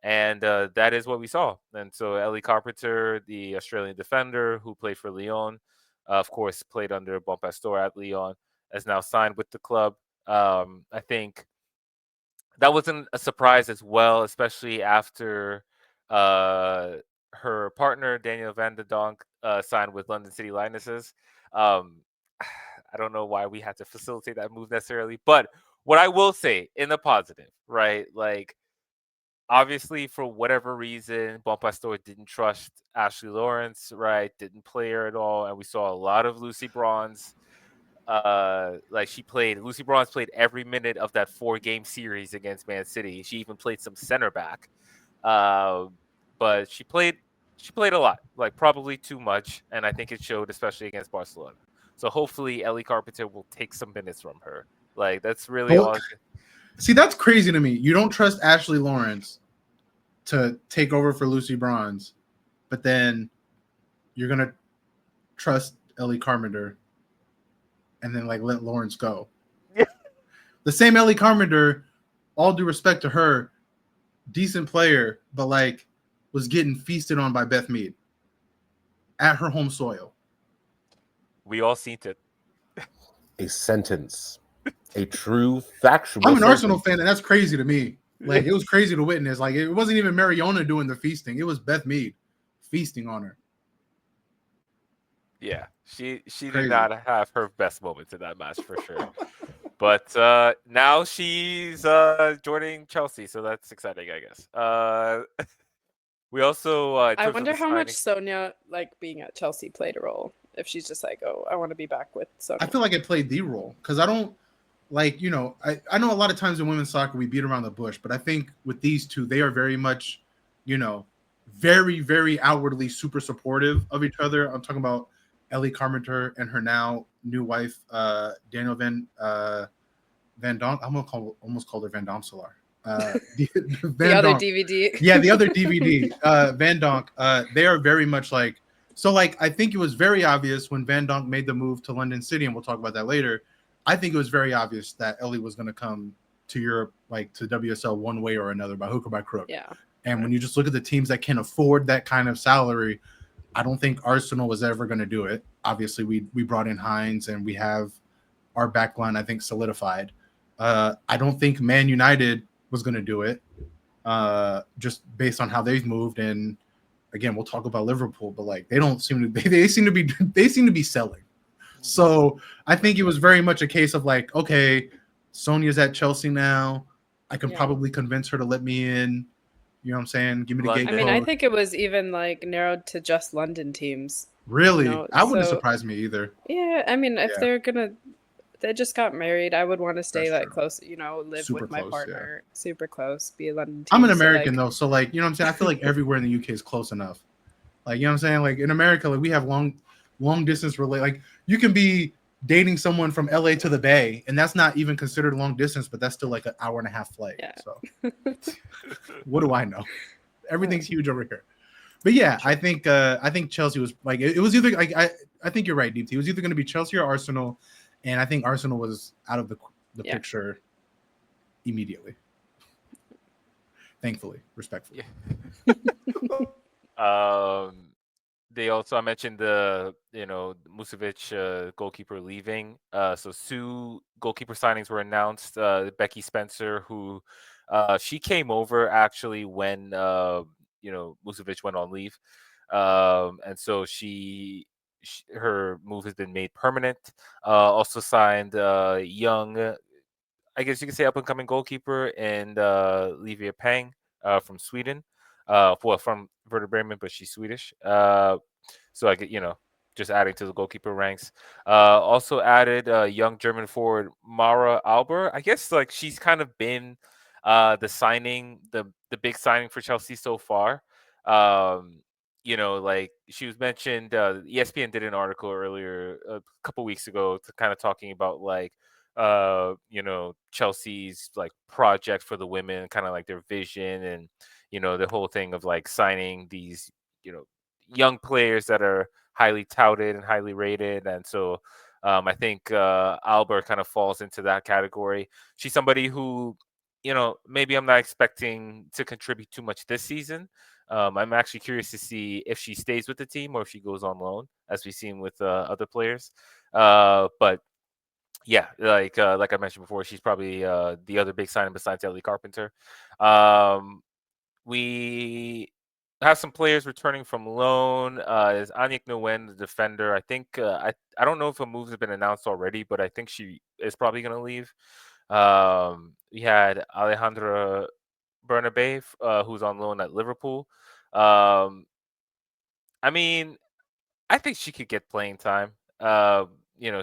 And that is what we saw. And so Ellie Carpenter, the Australian defender who played for Lyon, of course, played under Bonpastor at Lyon, has now signed with the club. I think that wasn't a surprise as well, especially after her partner, Daniel van de Donk, signed with London City Lionesses. Um, I don't know why we had to facilitate that move necessarily. But what I will say in the positive, right, like, obviously, for whatever reason, Bonpastor didn't trust Ashley Lawrence, right? Didn't play her at all. And we saw a lot of Lucy Bronze. Lucy Bronze played every minute of that 4-game series against Man City. She even played some center back. But she played a lot, like probably too much. And I think it showed, especially against Barcelona. So hopefully Ellie Carpenter will take some minutes from her. Like, that's really all. See, that's crazy to me. You don't trust Ashley Lawrence to take over for Lucy Bronze, but then you're gonna trust Ellie Carpenter and then like let Lawrence go. Yeah. The same Ellie Carpenter, all due respect to her, decent player, but like was getting feasted on by Beth Mead at her home soil. We all seen it. A sentence. A true factual. I'm an sentence. Arsenal fan, and that's crazy to me. Like, it was crazy to witness. Like, it wasn't even Mariona doing the feasting. It was Beth Mead feasting on her. Yeah, she Crazy. did not have her best moments in that match for sure. But now she's joining Chelsea, so that's exciting, I guess. We also I wonder how much Sonia, like, being at Chelsea, played a role. If she's just like, oh, I want to be back with Sonia. I feel like it played the role because I don't like, I know a lot of times in women's soccer we beat around the bush, but I think with these two, they are very much, very, very outwardly super supportive of each other. I'm talking about Ellie Carpenter and her now new wife, Daniel Van Donk. I'm gonna almost call her Van Domselaar. The other DVD. Yeah, the other DVD. Van Donk. They are very much like. So, like, I think it was very obvious when Van Donk made the move to London City, and we'll talk about that later. I think it was very obvious that Ellie was going to come to Europe, like to WSL, one way or another, by hook or by crook. Yeah. And when you just look at the teams that can afford that kind of salary, I don't think Arsenal was ever going to do it. Obviously, we brought in Hines, and we have our backline, I think, solidified. I don't think Man United was going to do it, just based on how they've moved. And again, we'll talk about Liverpool, but like they seem to be selling. So I think it was very much a case of like, okay, Sonia's at Chelsea now. I can probably convince her to let me in. You know what I'm saying? Give me the London. gate I mean, I code. think it was even like narrowed to just London teams. Really? know, That wouldn't so- surprise me either. Yeah, I mean, if Yeah. they're gonna, they just got married. I would want to stay That's like true. close, live Super with my close, yeah. partner, super close, be a London team. I'm an so, American like, though, so like, you know what I'm saying? I feel like everywhere in the UK is close enough. Like, you know what I'm saying? Like in America, like we have long distance like you can be dating someone from LA to the Bay, and that's not even considered long distance, but that's still like an hour and a half flight. Yeah. So what do I know? Everything's huge over here. But yeah, I think Chelsea was like it was either like I think you're right, DT. It was either going to be Chelsea or Arsenal, and I think Arsenal was out of the picture immediately. Thankfully, respectfully. They also, I mentioned the Musovic goalkeeper leaving. So 2 goalkeeper signings were announced. Becky Spencer, who she came over actually when Musovic went on leave, and so her move has been made permanent. Also signed young, I guess you could say, up and coming goalkeeper, and Livia Pang from Sweden. From Werder Bremen, but she's Swedish. So I get, just adding to the goalkeeper ranks. Also added young German forward Mara Alber. I guess like she's kind of been the big signing for Chelsea so far. Like she was mentioned. ESPN did an article earlier a couple weeks ago to kind of talking about like Chelsea's like project for the women, kind of like their vision, and the whole thing of like signing these young players that are highly touted and highly rated. And so I think Albert kind of falls into that category. She's somebody who maybe I'm not expecting to contribute too much this season. I'm actually curious to see if she stays with the team or if she goes on loan, as we've seen with other players. But yeah, like I mentioned before, she's probably the other big signing besides Ellie Carpenter. We have some players returning from loan. Is Anyek Nguyen, the defender? I think I don't know if a move has been announced already, but I think she is probably going to leave. We had Alejandra Bernabe, who's on loan at Liverpool. I mean, I think she could get playing time.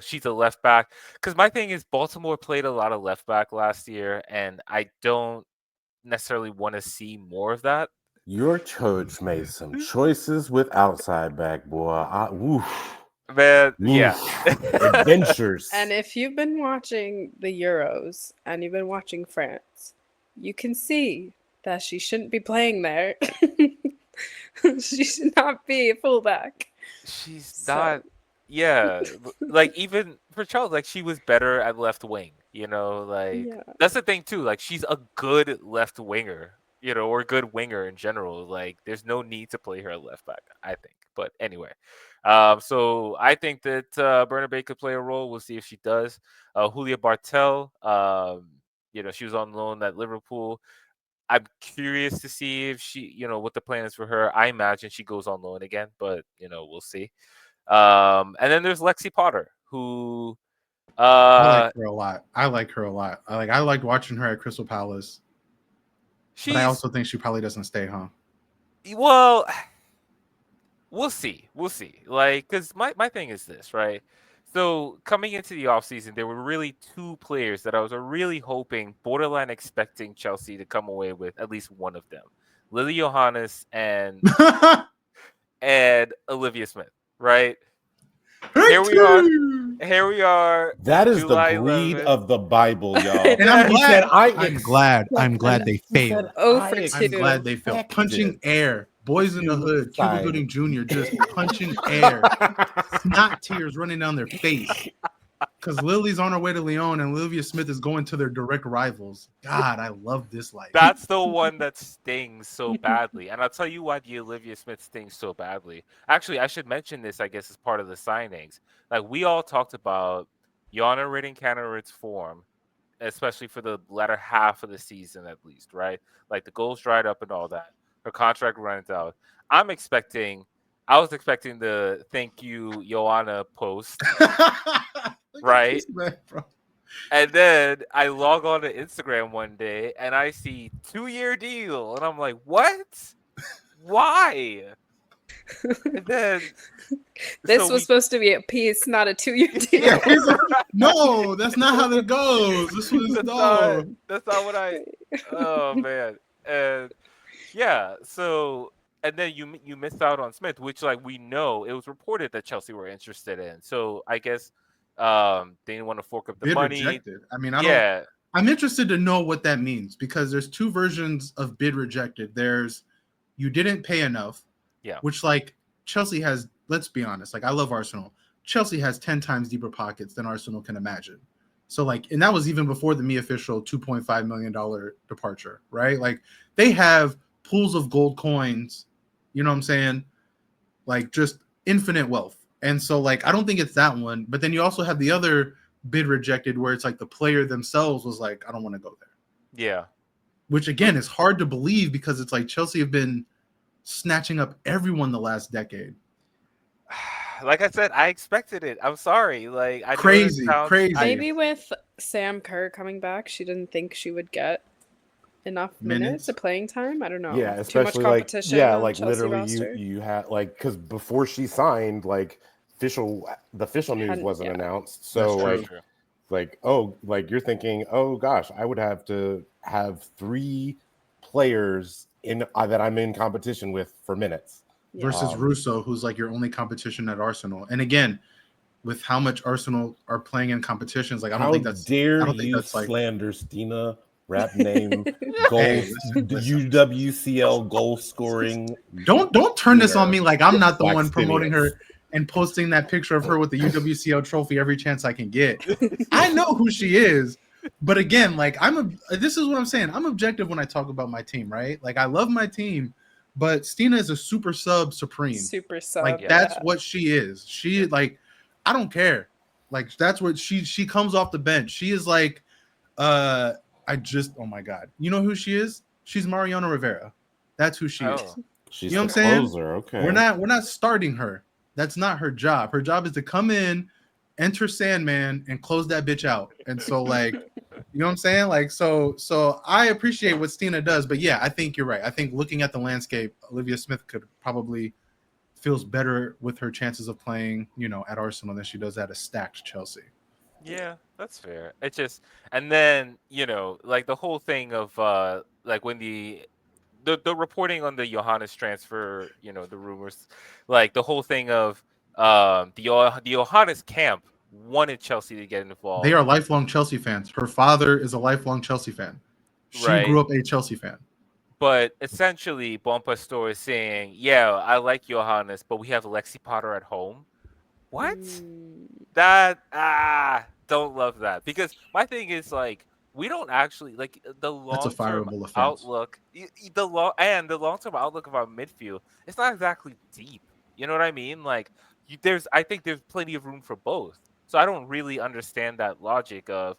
She's a left back. Because my thing is, Baltimore played a lot of left back last year, and I don't necessarily want to see more of that. Your coach made some choices with outside back, boy. Man, yeah. Adventures. And if you've been watching the Euros and you've been watching France, you can see that she shouldn't be playing there. She should not be a fullback. She's not. Yeah, like even for Chelsea, like she was better at left wing. That's the thing too. Like she's a good left winger, or good winger in general. Like there's no need to play her at left back, I think. But anyway, so I think that Bernabe could play a role. We'll see if she does. Julia Bartel, she was on loan at Liverpool. I'm curious to see if she, what the plan is for her. I imagine she goes on loan again, but we'll see. And then there's Lexi Potter, who I like her a lot. I liked watching her at Crystal Palace. But I also think she probably doesn't stay, huh? Well, we'll see. Like, because my thing is this, right? So coming into the offseason, there were really 2 players that I was really hoping, borderline expecting Chelsea to come away with at least one of them. Lily Johannes and Olivia Smith, right? Here we are. That is July the breed 11th. of the Bible, y'all. And I'm glad they failed. I'm glad they failed. Punching air. Boys in the Hood, Cuba Gooding Jr. just punching air. Snot tears running down their face. Because Lily's on her way to Lyon and Olivia Smith is going to their direct rivals. God, I love this life. That's the one that stings so badly. And I'll tell you why the Olivia Smith stings so badly. Actually, I should mention this, I guess, as part of the signings. Like, we all talked about Jana Riding-Kanerit's form, especially for the latter half of the season at least, right? Like, the goals dried up and all that. Her contract runs out. I was expecting the thank you, Joanna post. Right? Bro. And then I log on to Instagram one day and I see 2-year deal, and I'm like, what? Why? And then This so was we supposed to be a piece, not a 2-year deal. Yeah, he's like, no, that's not how that goes. This was no. that's not what I. Oh man, and yeah. So and then you missed out on Smith, which like we know it was reported that Chelsea were interested in. So I guess they didn't want to fork up the Bid money. rejected. I mean, Yeah, I'm interested to know what that means because there's two versions of bid rejected. There's you didn't pay enough, yeah, which like Chelsea has. Let's be honest. Like I love Arsenal. Chelsea has 10 times deeper pockets than Arsenal can imagine. So like, and that was even before the me official $2.5 million departure, right? Like they have pools of gold coins. You know what I'm saying? Like just infinite wealth. And so like I don't think it's that one. But then you also have the other bid rejected where it's like the player themselves was like, I don't want to go there. yeah. Which again is hard to believe because it's like Chelsea have been snatching up everyone the last decade. Like I said, I expected it. I'm sorry. Like I know that Crazy, sounds crazy. Maybe with Sam Kerr coming back, she didn't think she would get enough minutes of playing time. I don't know. Yeah, Too much especially like competition on like Chelsea literally roster. you had like because before she signed, like the official news Hadn't- wasn't yeah. announced. That's So true. like you're thinking, oh gosh, I would have to have 3 players in that I'm in competition with for minutes. Yeah. Versus Russo, who's like your only competition at Arsenal. And again, with how much Arsenal are playing in competitions, like I don't think that's like slander Stina rap name goal Hey, listen. UWCL goal scoring. Don't turn this on me like I'm not the one Blackstenius. promoting her and posting that picture of her with the UWCL trophy every chance I can get. I know who she is, but again, like this is what I'm saying. I'm objective when I talk about my team, right? Like I love my team, but Stina is a super sub supreme. Super sub. Like that's what she is. She like I don't care. Like that's what she comes off the bench. She is like oh my god. You know who she is? She's Mariano Rivera. That's who she is. She's You know the what I'm saying? closer. Okay. We're not starting her. That's not her job. Her job is to come in, enter Sandman, and close that bitch out. And so like, you know what I'm saying? Like so I appreciate what Stina does, but yeah, I think you're right. I think looking at the landscape, Olivia Smith could probably feels better with her chances of playing, at Arsenal than she does at a stacked Chelsea. Yeah, that's fair. It's just, and then like the whole thing of like when the reporting on the Johannes transfer, the rumors, like the whole thing of the Johannes camp wanted Chelsea to get involved. They are lifelong Chelsea fans. Her father is a lifelong Chelsea fan. She grew up a Chelsea fan. But essentially, Bon Pastor is saying, yeah, I like Johannes, but we have Lexi Potter at home. What? That don't love that, because my thing is like we don't actually like the long-term outlook. The long-term outlook of our midfield. It's not exactly deep. You know what I mean? Like I think there's plenty of room for both. So I don't really understand that logic of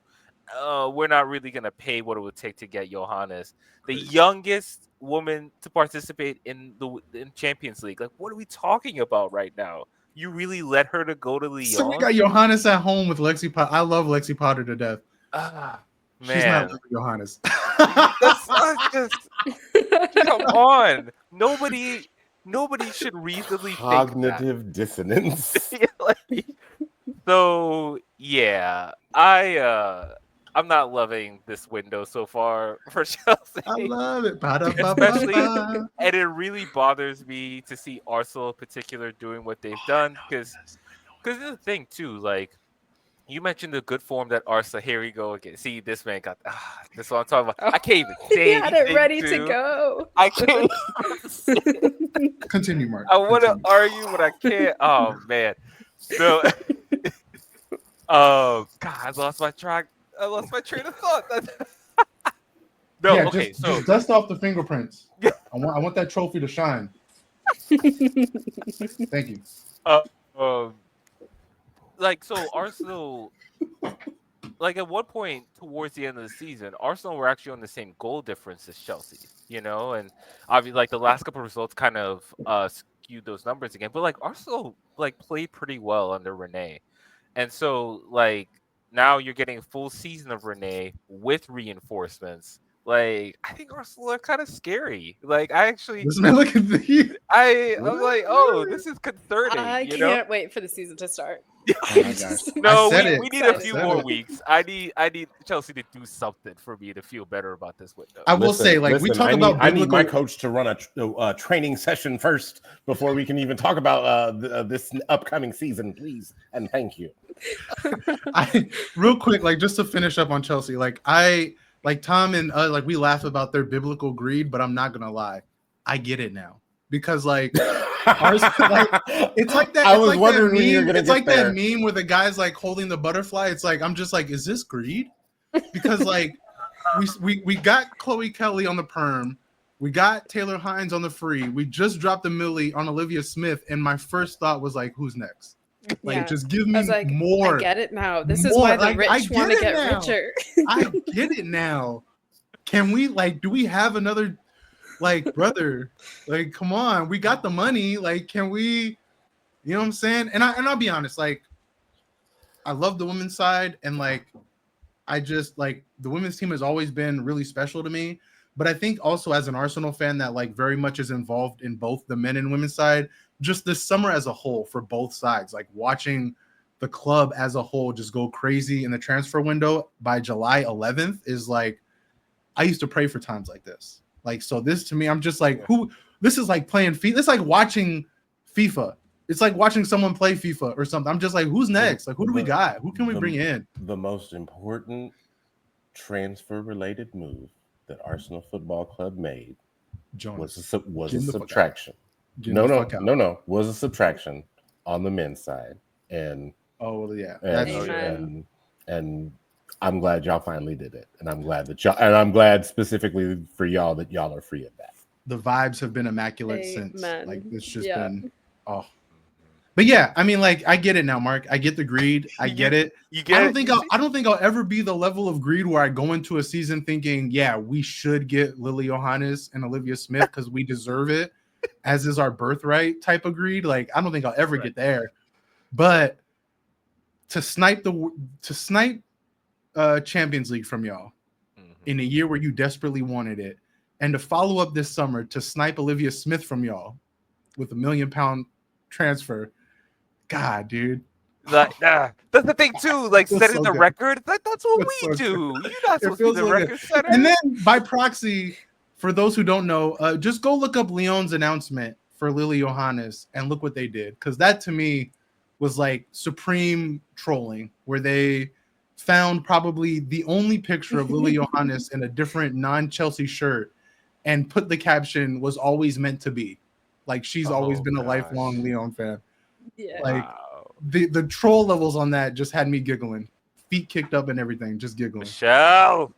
we're not really gonna pay what it would take to get Johannes, the youngest woman to participate in Champions League. Like, what are we talking about right now? You really let her to go to Lyon? So we got Johannes at home with Lexi Potter. I love Lexi Potter to death. Man. She's not Johannes. That's just come on. Nobody should reasonably cognitive dissonance. So yeah, I'm not loving this window so far for Chelsea. I love it. Especially, and it really bothers me to see Arsenal in particular doing what they've done, because there's the thing too, like you mentioned the good form that Arsenal. Here we go again. See, this man got this is what I'm talking about. I can't even say he had it ready to go. I can't. Continue, Mark. I want to argue, but I can't. Oh man. So, oh God, I lost my train of thought. No, yeah, okay. Just dust off the fingerprints. I want that trophy to shine. Thank you. Like, so Arsenal, like at one point towards the end of the season, Arsenal were actually on the same goal difference as Chelsea, and obviously like the last couple of results kind of skewed those numbers again. But like Arsenal like played pretty well under Renee, and so like now you're getting a full season of Renee with reinforcements. Like, I think Arsenal are kind of scary. Like, This man, look at the. I'm like, oh, this is concerning. I You know? can't wait for the season to start. Oh my gosh! No, I said we, it. we need a Excited. few I said more it. weeks. I need Chelsea to do something for me to feel better about this window. I will say, like, we talk about I need my biblical. coach to run a training session first before we can even talk about this upcoming season, please and thank you. Real quick, like, just to finish up on Chelsea, like Tom and like, we laugh about their biblical greed, but I'm not gonna lie, I get it now, because like ours, like, it's like that. I It's was like wondering that when you were meme. gonna It's get like there. that meme where the guy's like holding the butterfly. It's like, I'm just like, is this greed? Because like we got Chloe Kelly on the perm, we got Taylor Hines on the free, we just dropped a milli on Olivia Smith, and my first thought was like, who's next? Like, Yeah. just give I me was like, more. I get it now. This is more. why the Like, I rich get want to it get now. richer. I get it now. Can we, like, do we have another, like, brother? Like, come on, we got the money. Like, can we, you know what I'm saying? And I'll be honest, like, I love the women's side, and like, I just, like, the women's team has always been really special to me. But I think also, as an Arsenal fan that like very much is involved in both the men and women's side, just this summer as a whole for both sides, like watching the club as a whole just go crazy in the transfer window by July 11th is like, I used to pray for times like this. Like, so this to me, I'm just like, this is like playing FIFA. It's like watching FIFA. It's like watching someone play FIFA or something. I'm just like, who's next? Like, who do we got? Who can we bring in? The most important transfer-related move that Arsenal Football Club made Jonas was a subtraction. Was a subtraction on the men's side. And and I'm glad y'all finally did it, and I'm glad specifically for y'all that y'all are free of that. The vibes have been immaculate since. Like, it's just been But yeah, I mean, like, I get it now, Mark. I get the greed. I get it. I don't think I'll ever be the level of greed where I go into a season thinking, yeah, we should get Lily Johannes and Olivia Smith because we deserve it, as is our birthright type of greed. Like, I don't think I'll ever get there. But to snipe Champions League from y'all in a year where you desperately wanted it, and to follow up this summer to snipe Olivia Smith from y'all with £1 million transfer. God, dude. Like, that's the thing too. Like, setting the record. That's what we do. You're not supposed to be the record setter. And then by proxy, for those who don't know, just go look up Lyon's announcement for Lily Johannes and look what they did, because that to me was like supreme trolling, where they found probably the only picture of Lily Johannes in a different non-Chelsea shirt and put the caption, "Was always meant to be." Like, she's always been a lifelong Lyon fan. Yeah. Like, the troll levels on that just had me giggling, feet kicked up and everything, just giggling. Michelle.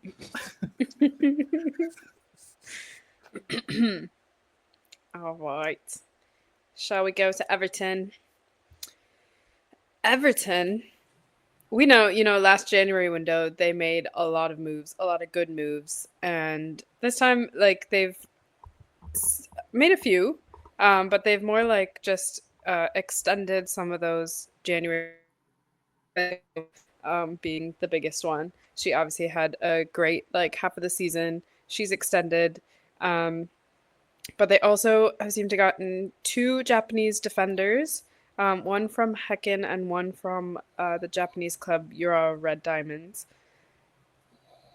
All right. Shall we go to Everton? Everton, we know, last January window, they made a lot of moves, a lot of good moves. And this time, like, they've made a few, but they've more like just extended some of those January, being the biggest one. She obviously had a great like half of the season. She's extended. But they also have seemed to gotten 2 Japanese defenders, one from Hecken and one from the Japanese club Ura Red Diamonds.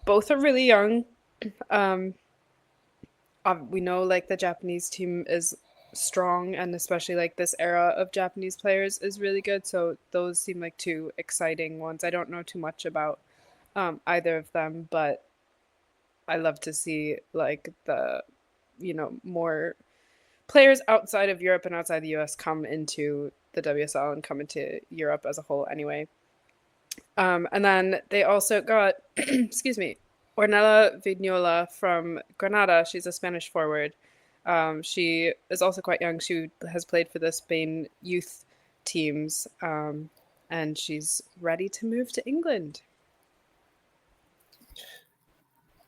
Both are really young. We know like the Japanese team is strong, and especially like this era of Japanese players is really good. So those seem like 2 exciting ones. I don't know too much about either of them, but I love to see like the more players outside of Europe and outside the US come into the WSL and come into Europe as a whole anyway. And then they also got, excuse me, Ornella Vignola from Granada. She's a Spanish forward. She is also quite young. She has played for the Spain youth teams, and she's ready to move to England.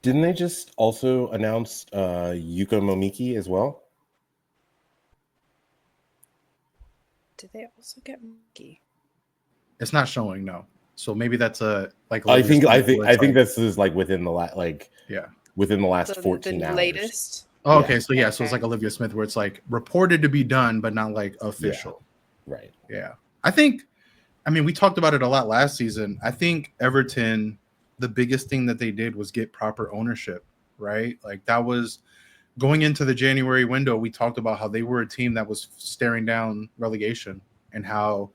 Didn't they just also announce Yuka Momiki as well? Did they also get Momiki? It's not showing, no. So maybe that's a like. I think like, this is like within the last within the last 14 the hours. latest. Oh, okay, so Okay. so it's like Olivia Smith, where it's like reported to be done, but not like official. Right. Yeah. I mean, we talked about it a lot last season. I think Everton, the biggest thing that they did was get proper ownership, right? Like that was going into the January window. We talked about how they were a team that was staring down relegation and how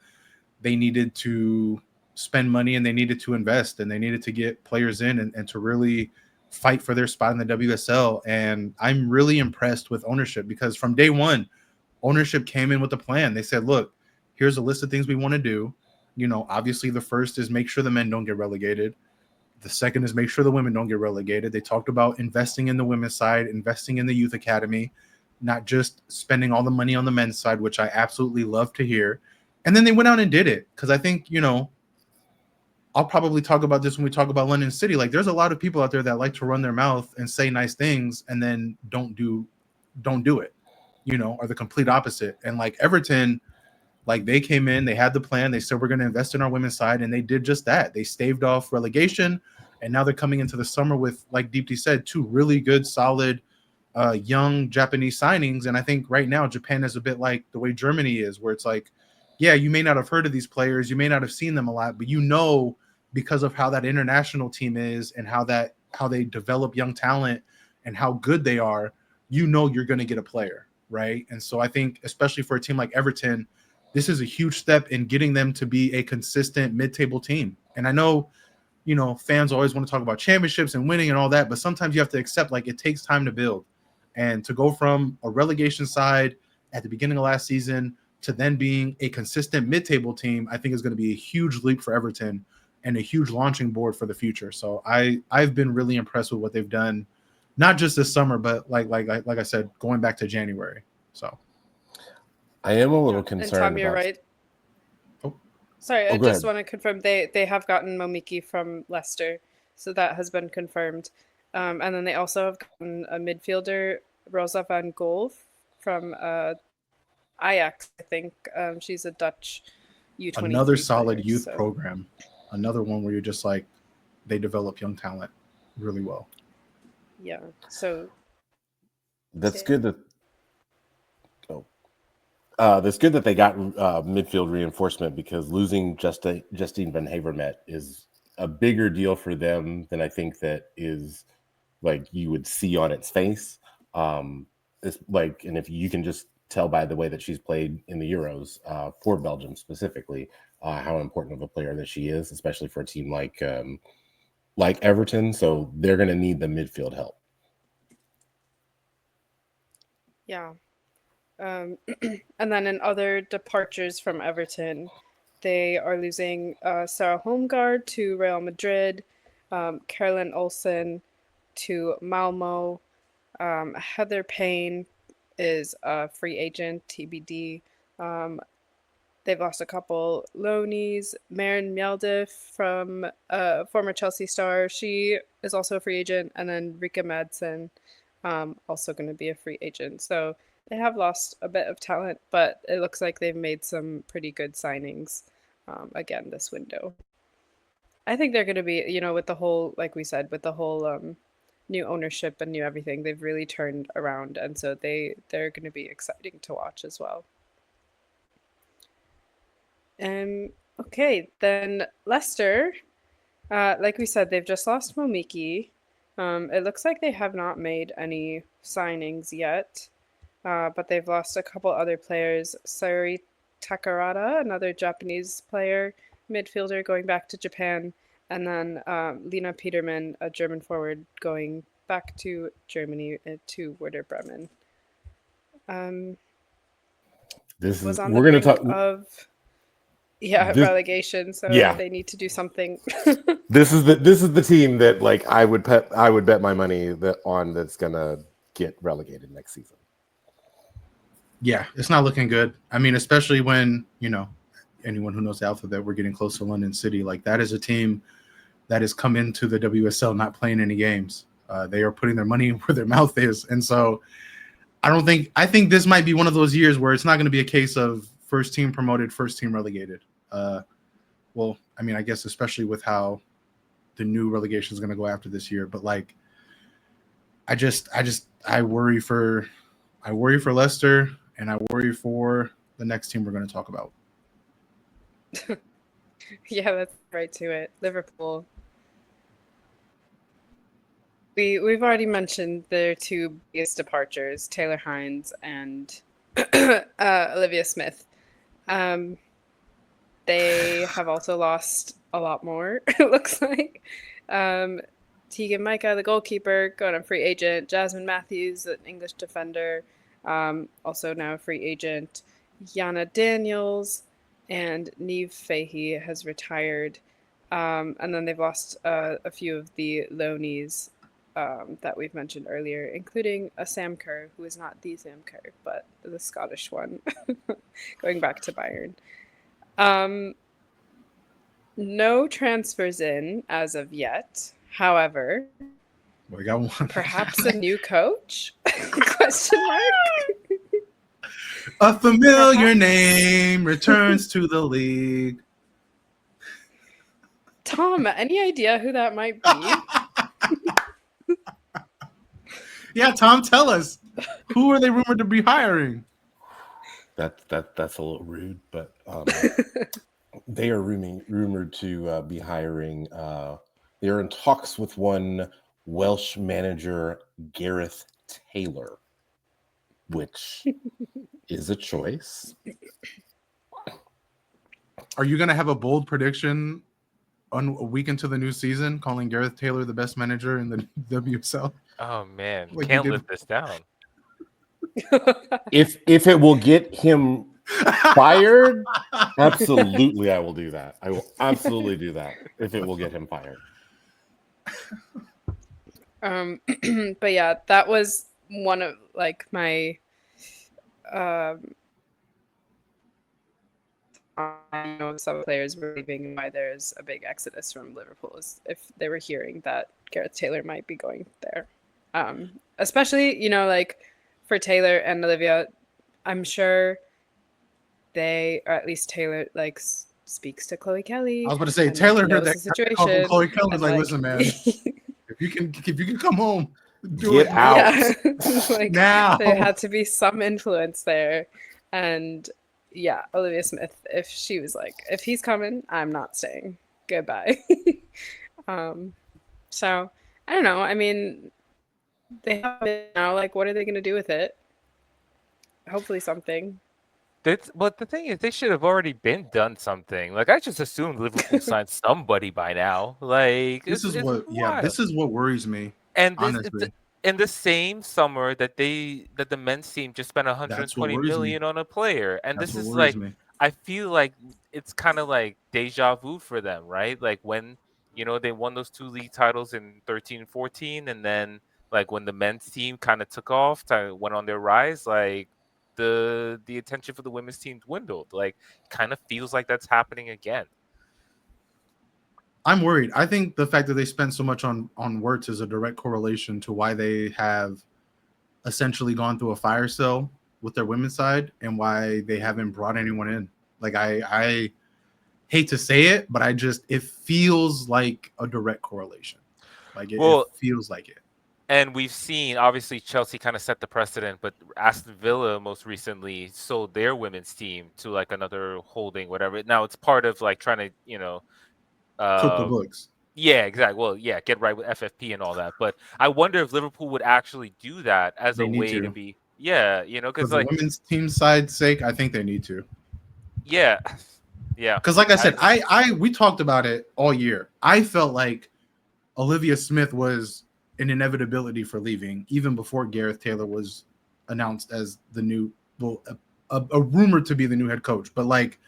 they needed to spend money and they needed to invest and they needed to get players in and to really fight for their spot in the WSL. And I'm really impressed with ownership because from day one, ownership came in with a plan. They said, look, here's a list of things we want to do. You know, obviously the first is make sure the men don't get relegated. The second is make sure the women don't get relegated. They talked about investing in the women's side, investing in the youth academy, not just spending all the money on the men's side, which I absolutely love to hear. And then they went out and did it. Because I think, you know, I'll probably talk about this when we talk about London City. Like there's a lot of people out there that like to run their mouth and say nice things and then don't do it, you know, or the complete opposite. And like Everton, like they came in, they had the plan. They said, we're going to invest in our women's side. And they did just that. They staved off relegation. And now they're coming into the summer with, like Deepti said, two really good, solid, young Japanese signings. And I think right now Japan is a bit like the way Germany is, where it's like, yeah, you may not have heard of these players. You may not have seen them a lot, but you know, because of how that international team is and how they develop young talent and how good they are, you know, you're going to get a player. Right. And so I think, especially for a team like Everton, this is a huge step in getting them to be a consistent mid-table team. And I know, you know, fans always want to talk about championships and winning and all that, but sometimes you have to accept like it takes time to build. And to go from a relegation side at the beginning of last season to then being a consistent mid-table team, I think is going to be a huge leap for Everton and a huge launching board for the future. So I've been really impressed with what they've done, not just this summer, but like I said, going back to January. So I am a little concerned. And Tom, you're right. Sorry, I just want to confirm they have gotten Momiki from Leicester, so that has been confirmed. And then they also have gotten a midfielder, Rosa van Gool, from Ajax, I think. She's a Dutch U23 another solid player, youth program. Another one where you're just like, they develop young talent really well. Yeah, so that's good that that's good that they got midfield reinforcement, because losing Justine Van Havermet is a bigger deal for them than I think that is like you would see on its face. It's like, and if you can just tell by the way that she's played in the Euros for Belgium specifically, how important of a player that she is, especially for a team like Everton. So they're going to need the midfield help. Yeah. And then in other departures from Everton, they are losing Sarah Holmgaard to Real Madrid, Caroline Olsen to Malmo, Heather Payne is a free agent, TBD. They've lost a couple loanies. Maren Mjelde from former Chelsea star, she is also a free agent, and then Rika Madsen, also going to be a free agent. So they have lost a bit of talent, but it looks like they've made some pretty good signings again this window. I think they're going to be, you know, with the whole, like we said, with the whole new ownership and new everything, they've really turned around, and so they're going to be exciting to watch as well. Okay, then Leicester, like we said, they've just lost Momiki. It looks like they have not made any signings yet. But they've lost a couple other players. Sayuri Takarada, another Japanese player, midfielder going back to Japan. And then Lena Peterman, a German forward, going back to Germany to Werder Bremen. We're going to talk of relegation, so they need to do something. This is the team that like I would bet my money that's going to get relegated next season. Yeah, it's not looking good. I mean, especially when, you know, anyone who knows the alphabet, we're getting close to London City. Like, that is a team that has come into the WSL not playing any games. They are putting their money where their mouth is. And so I think this might be one of those years where it's not going to be a case of first team promoted, first team relegated. well, I mean, I guess especially with how the new relegation is going to go after this year, but like, I worry for Leicester, and I worry for the next team we're going to talk about. Yeah, that's right to it. Liverpool. We've already mentioned their two biggest departures, Taylor Hines and Olivia Smith. They have also lost a lot more, it looks like. Tegan Micah, the goalkeeper, going on free agent. Jasmine Matthews, an English defender, also now a free agent. Yana Daniels and Neve Fahey has retired. And then they've lost a few of the loanees that we've mentioned earlier, including a Sam Kerr, who is not the Sam Kerr, but the Scottish one, going back to Bayern. No transfers in as of yet. However, We got one. perhaps a new coach? Question mark. A familiar name returns to the league. Tom, any idea who that might be? Yeah, Tom, tell us. Who are they rumored to be hiring? That's a little rude, but they are rumored to be hiring. They're in talks with one Welsh manager, Gareth Taylor, which is a choice. Are you going to have a bold prediction on a week into the new season, calling Gareth Taylor the best manager in the WSL? Oh man, Like can't you live this down. If it will get him fired, absolutely, I will do that. I will absolutely do that if it will get him fired. But yeah, that was one of like my I know some players were leaving and why there's a big exodus from Liverpool is if they were hearing that Gareth Taylor might be going there. Especially, you know, like for Taylor and Olivia, I'm sure they, or at least Taylor, like speaks to Chloe Kelly. I was about to say Taylor heard that situation. Chloe Kelly was like, "Listen, man, if you can come home, Get out. Yeah. Like, now." there had to be some influence there, and yeah, Olivia Smith, if she was like, if he's coming, I'm not staying. Goodbye. So I don't know. I mean, they have it now. Like, what are they going to do with it? Hopefully, something. But the thing is, they should have already been done something. Like I just assumed Liverpool signed somebody by now. Like this is what worries me. And honestly, in the same summer that the men's team just spent 120 million on a player, and That's this what is worries like, me. I feel like it's kind of like deja vu for them, right? Like when they won those 2 league titles in 13-14, and then like when the men's team kind of took off, went on their rise, like the attention for the women's team dwindled. Like, kind of feels like that's happening again. I'm worried. I think the fact that they spent so much on Wirtz is a direct correlation to why they have essentially gone through a fire sale with their women's side and why they haven't brought anyone in. Like I hate to say it, but it feels like a direct correlation. Like it feels like it. And we've seen, obviously, Chelsea kind of set the precedent, but Aston Villa most recently sold their women's team to like another holding, whatever. Now it's part of like trying to, Flip the books. Yeah, exactly. Well, yeah, get right with FFP and all that. But I wonder if Liverpool would actually do that as a way to be, because the like women's team side's sake, I think they need to. Yeah. Because like I said, we talked about it all year. I felt like Olivia Smith was an inevitability for leaving even before Gareth Taylor was announced as the new, a rumor to be the new head coach. But like,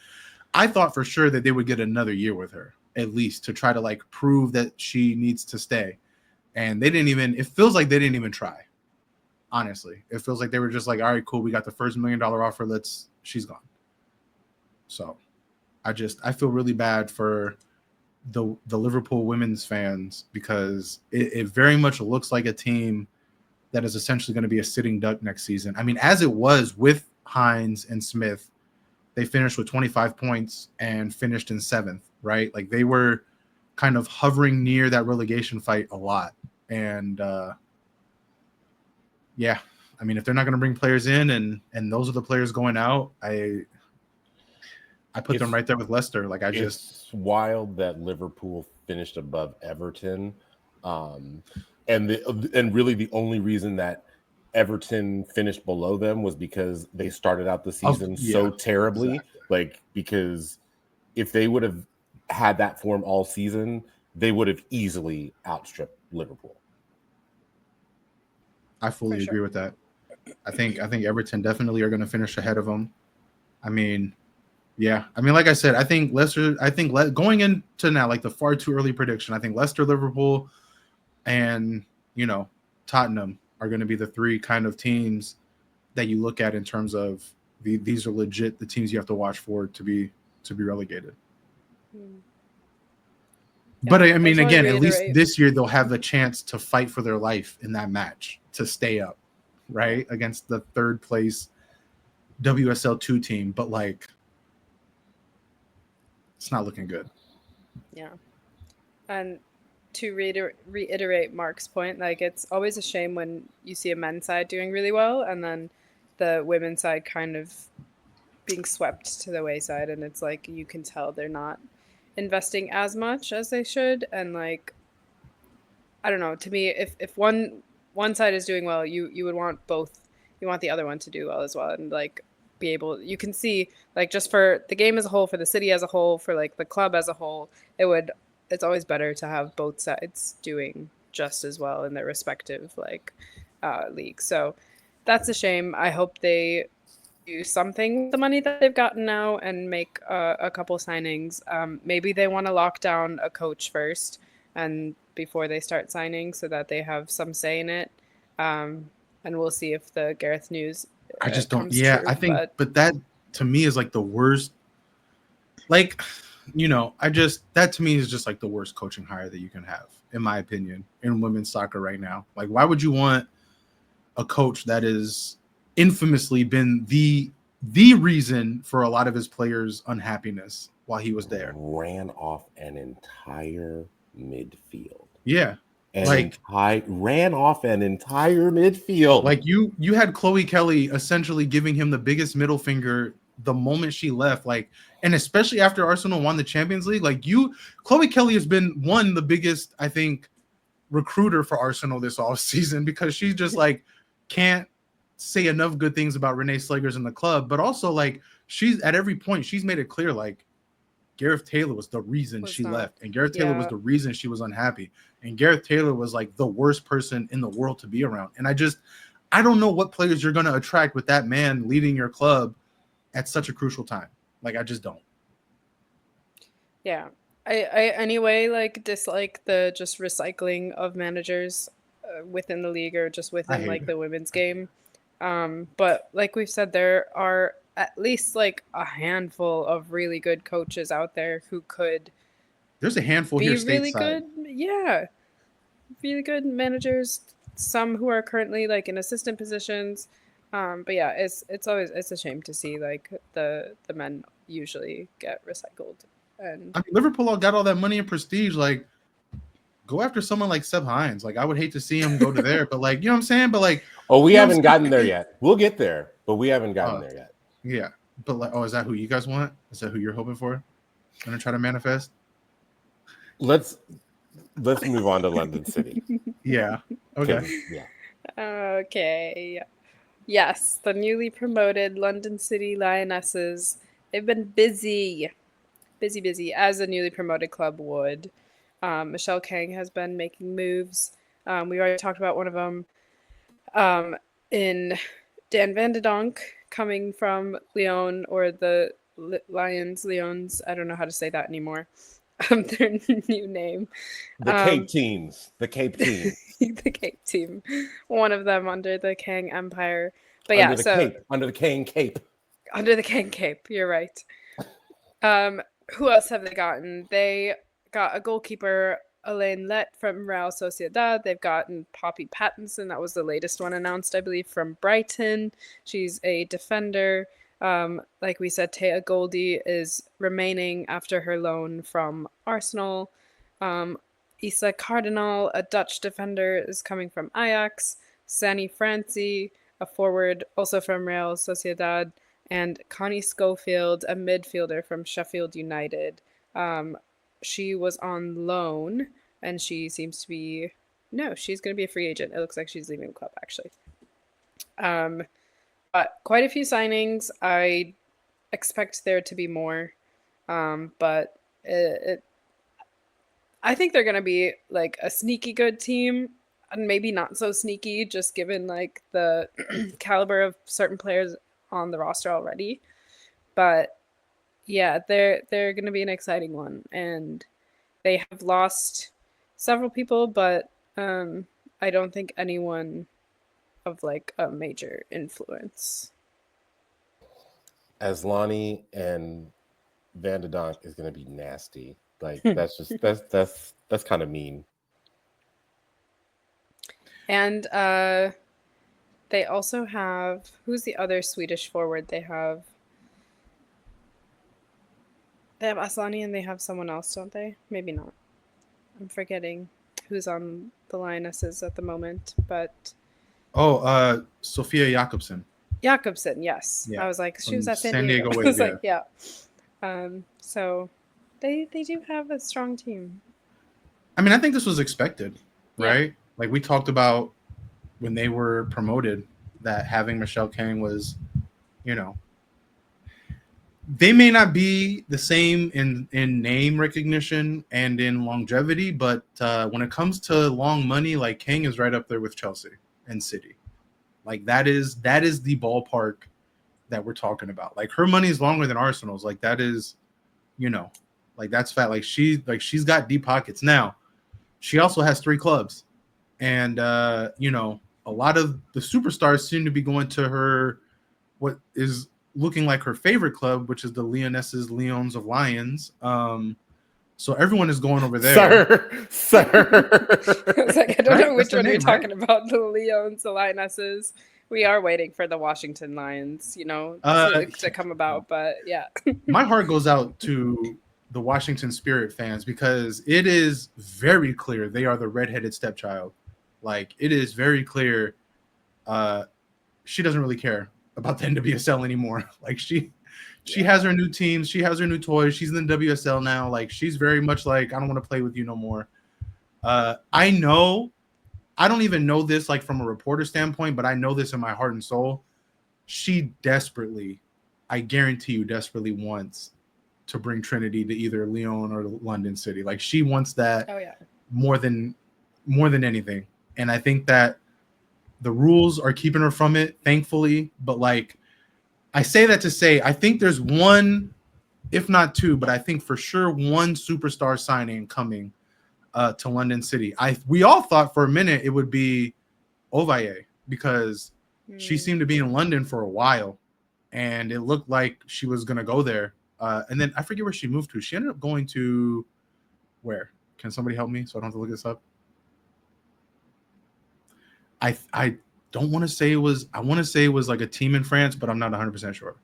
I thought for sure that they would get another year with her at least to try to like prove that she needs to stay. And it feels like they didn't even try. Honestly, it feels like they were just like, all right, cool. We got the first $1 million offer. She's gone. So I feel really bad for the Liverpool women's fans because it very much looks like a team that is essentially going to be a sitting duck next season. I mean, as it was with Hines and Smith, they finished with 25 points and finished in 7th, right? Like they were kind of hovering near that relegation fight a lot. And yeah, I mean, if they're not going to bring players in and those are the players going out, I put them right there with Leicester. Like it's wild that Liverpool finished above Everton. And really the only reason that Everton finished below them was because they started out the season so terribly. Exactly. Like, because if they would have had that form all season, they would have easily outstripped Liverpool. I fully agree with that. I think Everton definitely are going to finish ahead of them. I mean, yeah. I mean, like I said, I think Leicester, going into now, like the far too early prediction, I think Leicester, Liverpool, and, Tottenham are going to be the 3 kind of teams that you look at in terms of these are legit the teams you have to watch for to be relegated. Yeah, but I mean, again, at least this year they'll have a chance to fight for their life in that match to stay up, right? Against the 3rd place WSL 2 team. But like, it's not looking good. Yeah. And to reiterate Mark's point, like it's always a shame when you see a men's side doing really well and then the women's side kind of being swept to the wayside, and it's like you can tell they're not investing as much as they should. And like, I don't know, to me, if one side is doing well, you would want both. You want the other one to do well as well, and like be able, you can see like just for the game as a whole, for the city as a whole, for like the club as a whole, it's always better to have both sides doing just as well in their respective like leagues. So that's a shame. I hope they do something with the money that they've gotten now and make a couple signings. Maybe they want to lock down a coach first and before they start signing so that they have some say in it. And we'll see if the Gareth news I just don't. Yeah, true, I think, but that to me is like the worst. Like, that to me is just like the worst coaching hire that you can have, in my opinion, in women's soccer right now. Like, why would you want a coach that is infamously been the reason for a lot of his players' unhappiness while he was there? Ran off an entire midfield. Yeah. Ran off an entire midfield. Like you had Chloe Kelly essentially giving him the biggest middle finger the moment she left. Like, and especially after Arsenal won the Champions League, like Chloe Kelly has been the biggest, I think, recruiter for Arsenal this offseason because she just like can't say enough good things about Renee Slegers in the club. But also like she's at every point she's made it clear like Gareth Taylor was the reason she left, and Gareth Taylor was the reason she was unhappy, and Gareth Taylor was like the worst person in the world to be around. And I don't know what players you're going to attract with that man leading your club at such a crucial time. Like, I just don't. Yeah. I anyway, like, dislike the just recycling of managers within the league or just within, like, the women's game. But like we've said, there are at least, like, a handful of really good coaches out there who could There's a handful here stateside. Really good. Yeah. Really good managers. Some who are currently, like, in assistant positions. But yeah, it's a shame to see like the men usually get recycled. And I mean, Liverpool got all that money and prestige. Like, go after someone like Seb Hines. Like, I would hate to see him go to there, but like, you know what I'm saying? But like, we haven't gotten there yet. We'll get there, but we haven't gotten there yet. Yeah, but like, is that who you guys want? Is that who you're hoping for? Gonna try to manifest? Let's move on to London City. Yeah. Okay. Yeah. Okay. Yes, the newly promoted London City Lionesses. They've been busy, as a newly promoted club would. Michelle Kang has been making moves. We already talked about one of them in Dan Van de Donk coming from Lyon, or the Lions. I don't know how to say that anymore. Their new name. The Cape Teams. The Cape Team. The Cape Team. One of them under the Kang Empire. But yeah, under the Kang Cape. Under the Kang Cape, you're right. Who else have they gotten? They got a goalkeeper, Elaine Lett from Real Sociedad. They've gotten Poppy Pattinson. That was the latest one announced, I believe, from Brighton. She's a defender. Like we said, Taya Goldie is remaining after her loan from Arsenal. Isa Cardinal, a Dutch defender, is coming from Ajax. Sani Franci, a forward, also from Real Sociedad. And Connie Schofield, a midfielder from Sheffield United. She was on loan, and she seems to be... No, she's going to be a free agent. It looks like she's leaving the club, actually. But quite a few signings. I expect there to be more, but I think they're gonna be like a sneaky good team, and maybe not so sneaky, just given like the caliber of certain players on the roster already. But yeah, they're gonna be an exciting one, and they have lost several people, but I don't think anyone of like a major influence. Aslani and Van de Donk is going to be nasty. Like that's just that's kind of mean. And they also have, who's the other Swedish forward they have? They have Aslani and they have someone else, don't they? Maybe not. I'm forgetting who's on the Lionesses at the moment, but Sophia Jakobsen. Jakobsen, yes. Yeah, I was like, she was from at San San Diego. Diego I was Wave, like, yeah. So they do have a strong team. I mean, I think this was expected, Yeah. right? Like we talked about when they were promoted, that having Michelle Kang was, you know, they may not be the same in name recognition and in longevity, but when it comes to long money, like Kang is right up there with Chelsea and City. Like that is the ballpark that we're talking about. Like her money is longer than Arsenal's. Like that is, you know, like that's fat. Like she's got deep pockets. Now, she also has 3 clubs, and you know, a lot of the superstars seem to be going to her, what is looking like her favorite club, which is the Lionesses Lions of Lions. So everyone is going over there. Sir. I was like, I don't Right? know That's which the one you're name, talking about. The Lions, the Lionesses. We are waiting for the Washington Lions, you know, to come about. But yeah. My heart goes out to the Washington Spirit fans because it is very clear they are the redheaded stepchild. Like it is very clear she doesn't really care about the NWSL anymore. Like she has her new teams, she has her new toys, she's in the WSL now. Like she's very much like, I don't want to play with you no more. I know, I don't even know this like from a reporter standpoint, but I know this in my heart and soul. She desperately, I guarantee you, desperately wants to bring Trinity to either Lyon or London City. Like she wants that more than anything. And I think that the rules are keeping her from it, thankfully. But like, I say that to say, I think there's one, if not two, but I think for sure one superstar signing coming to London City. We all thought for a minute it would be Ovaye because she seemed to be in London for a while, and it looked like she was going to go there. And then I forget where she moved to. She ended up going to where? Can somebody help me so I don't have to look this up? I don't want to say it was. I want to say it was like a team in France, but I'm not 100% sure.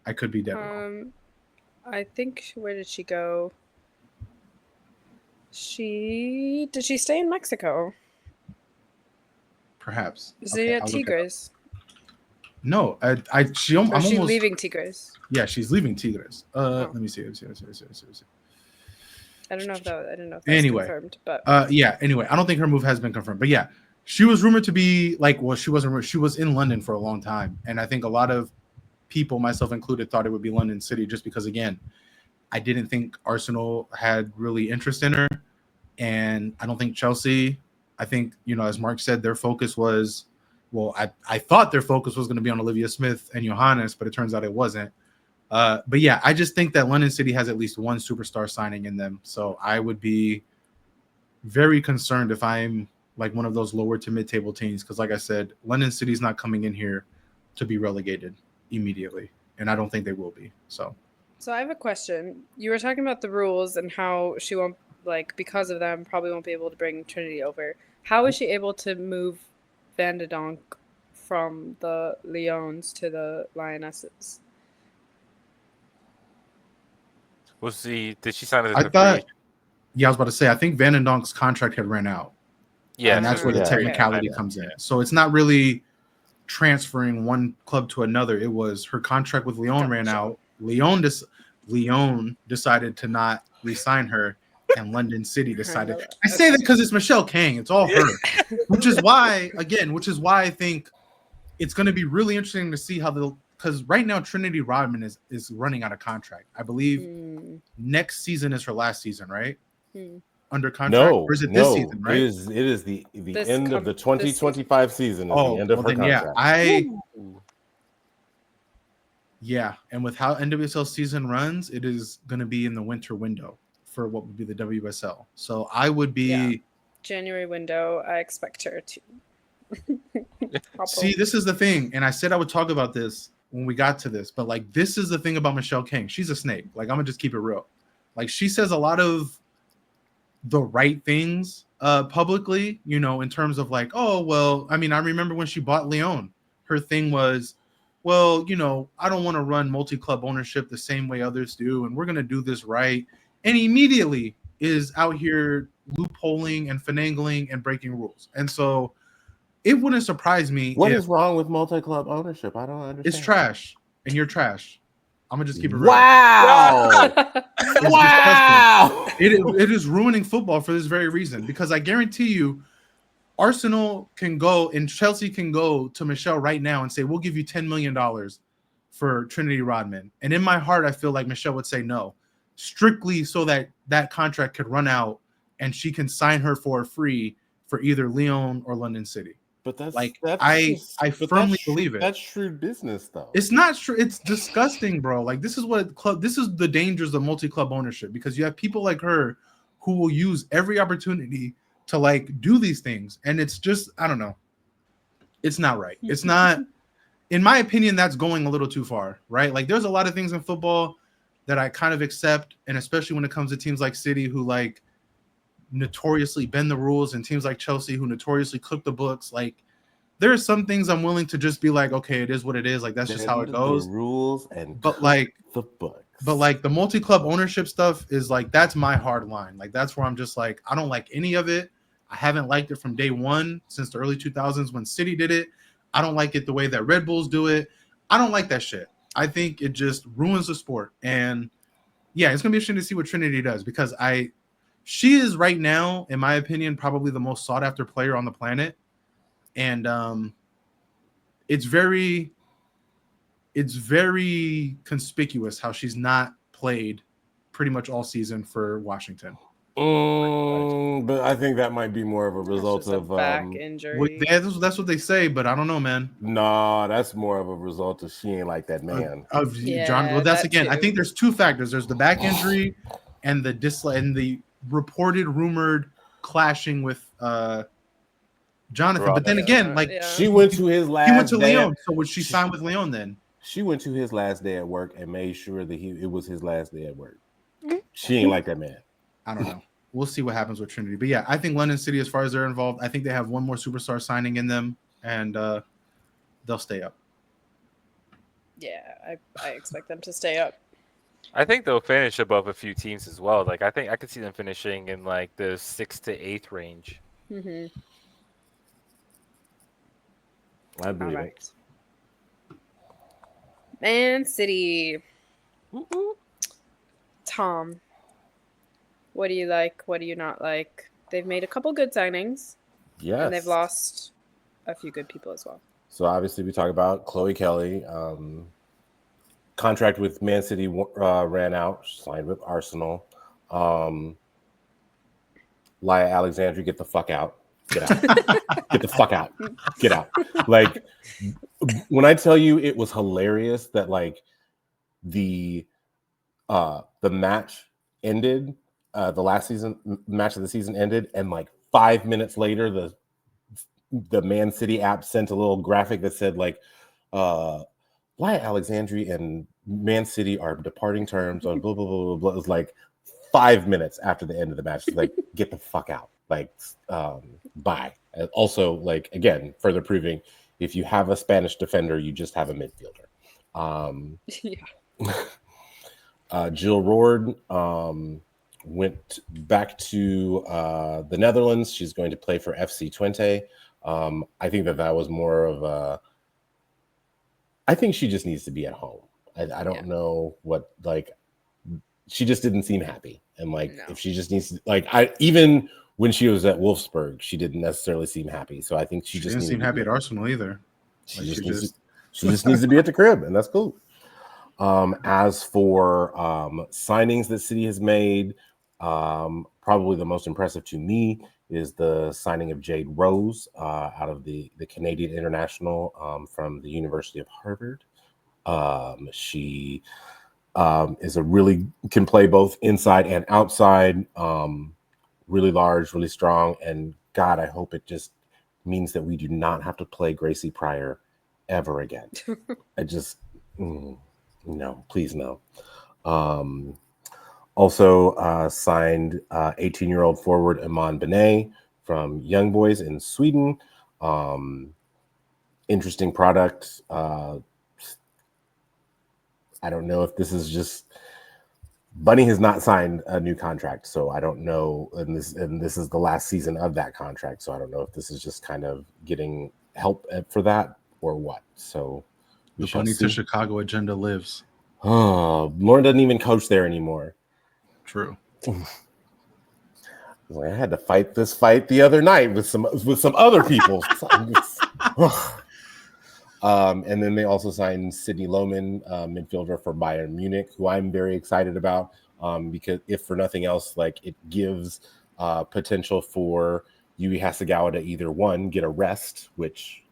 I could be dead wrong. I think, where did she go? Did she stay in Mexico? Perhaps. Is it at Tigres? No, I'm she almost leaving Tigres. Yeah, she's leaving Tigres. Let me see. I don't know if that's confirmed, but yeah. Anyway, I don't think her move has been confirmed, but yeah, she was rumored to be like, well, she wasn't. She was in London for a long time, and I think a lot of people, myself included, thought it would be London City just because, again, I didn't think Arsenal had really interest in her, and I don't think Chelsea. I think, you know, as Mark said, their focus was, well, I thought their focus was going to be on Olivia Smith and Johannes, but it turns out it wasn't. But yeah, I just think that London City has at least one superstar signing in them. So I would be very concerned if I'm like one of those lower to mid-table teams, because like I said, London City's not coming in here to be relegated immediately, and I don't think they will be. So I have a question. You were talking about the rules and how she won't, like, because of them, probably won't be able to bring Trinity over. How is she able to move Van de Donk from the Lions to the Lionesses? We'll see. Did she sign as I a free thought, agent? yeah, I was about to say, I think Van den Donk's contract had ran out. Yeah, And that's where the Yeah. technicality comes in. So it's not really transferring one club to another. It was her contract with Lyon ran out. Lyon decided to not re-sign her, and London City decided. I say that because it's Michelle Kang. It's all her, which is why I think it's going to be really interesting to see how because right now Trinity Rodman is running out of contract. I believe next season is her last season, right? Under contract, or is it this season? Right? It is the end of the 2025 season. Is the end of her contract. And with how NWSL season runs, it is going to be in the winter window for what would be the WSL. So I would be January window. I expect her to. See, this is the thing, and I said I would talk about this when we got to this, but like this is the thing about Michelle Kang. She's a snake. Like, I'm gonna just keep it real. Like, she says a lot of the right things publicly, you know, in terms of like, oh well, I mean, I remember when she bought Lyon, her thing was, well, you know, I don't want to run multi-club ownership the same way others do, and we're gonna do this right. And immediately is out here loopholing and finagling and breaking rules. And so it wouldn't surprise me. What is wrong with multi-club ownership? I don't understand. It's trash, and you're trash. I'm gonna just keep it real. Wow! Wow! It is ruining football for this very reason. Because I guarantee you, Arsenal can go and Chelsea can go to Michelle right now and say, "We'll give you $10 million for Trinity Rodman." And in my heart, I feel like Michelle would say no, strictly so that that contract could run out and she can sign her for free for either Lyon or London City. But that's like I firmly believe it. That's shrewd business, though. It's not true. It's disgusting, bro. Like, this is the dangers of multi-club ownership, because you have people like her who will use every opportunity to like do these things, and it's just, I don't know. It's not right. It's not, in my opinion, that's going a little too far, right? Like, there's a lot of things in football that I kind of accept, and especially when it comes to teams like City who like notoriously bend the rules, and teams like Chelsea who notoriously cook the books. Like, there are some things I'm willing to just be like, okay, it is what it is. Like, that's just how it goes. The rules and but like the books. But like the multi-club ownership stuff is like, that's my hard line. Like, that's where I'm just like, I don't like any of it. I haven't liked it from day one since the early 2000s when City did it. I don't like it the way that Red Bulls do it. I don't like that shit. I think it just ruins the sport. And yeah, it's gonna be interesting to see what Trinity does, because she is right now, in my opinion, probably the most sought after player on the planet. And it's very conspicuous how she's not played pretty much all season for Washington. But I think that might be more of a result of back injury. That's what they say, but I don't know, man. No, that's more of a result of she ain't like that man. John. Well, that's again. Too. I think there's two factors. There's the back injury and the reported, rumored clashing with Jonathan. But then again, like she went to his last. He went to Lyon. So would she sign with Lyon then? She went to his last day at work and made sure that it was his last day at work. She ain't like that man. I don't know. We'll see what happens with Trinity. But yeah, I think London City, as far as they're involved, I think they have one more superstar signing in them, and they'll stay up. Yeah, I expect them to stay up. I think they'll finish above a few teams as well. Like, I think I could see them finishing in like the 6th to 8th range. Mm-hmm. I believe it. Man City. Tom, what do you like? What do you not like? They've made a couple good signings. Yes. And they've lost a few good people as well. So obviously we talk about Chloe Kelly. Contract with Man City ran out. Signed with Arsenal. Laya Alexandria, get the fuck out. Get out. Get the fuck out. Get out. Like, when I tell you it was hilarious that like the match ended, the last season match of the season ended, and like 5 minutes later the Man City app sent a little graphic that said like Laya Alexandria and Man City are departing terms on blah blah blah blah blah. It was like 5 minutes after the end of the match. It's like, get the fuck out. Like, bye. Also, like, again, further proving if you have a Spanish defender, you just have a midfielder. Jill Roord went back to the Netherlands. She's going to play for FC Twente. I think that was more of a. I think she just needs to be at home. I don't know what, like, she just didn't seem happy, and if she just needs to, even when she was at Wolfsburg, she didn't necessarily seem happy. So I think she just didn't seem happy at Arsenal either. She just needs to be at the crib, and that's cool. As for signings that City has made, probably the most impressive to me is the signing of Jade Rose out of the Canadian international from the University of Harvard. She is can play both inside and outside, really large, really strong, and God, I hope it just means that we do not have to play Gracie Pryor ever again. I just no, please no. Also signed 18-year-old forward Iman Benet from Young Boys in Sweden. Interesting product. I don't know if this is just Bunny has not signed a new contract, so I don't know. And this is the last season of that contract, so I don't know if this is just kind of getting help for that or what. So the Bunny to Chicago agenda lives. Oh, Lauren doesn't even coach there anymore. True. I had to fight this fight the other night with some other people. And then they also signed Sydney Lohman, midfielder for Bayern Munich, who I'm very excited about because if for nothing else, it gives potential for Yui Hasegawa to either one, get a rest, which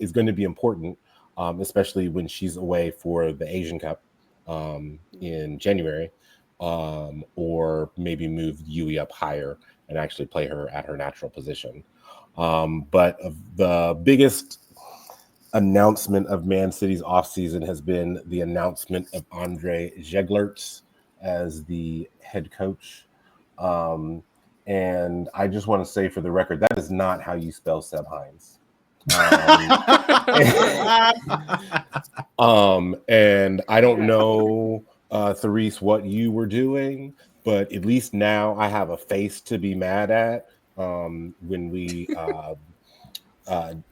is going to be important, especially when she's away for the Asian Cup in January, or maybe move Yui up higher and actually play her at her natural position. But the biggest announcement of Man City's offseason has been the announcement of Andre Zeglerts as the head coach. And I just want to say for the record, that is not how you spell Seb Hines. And I don't know, Therese, what you were doing, but at least now I have a face to be mad at when we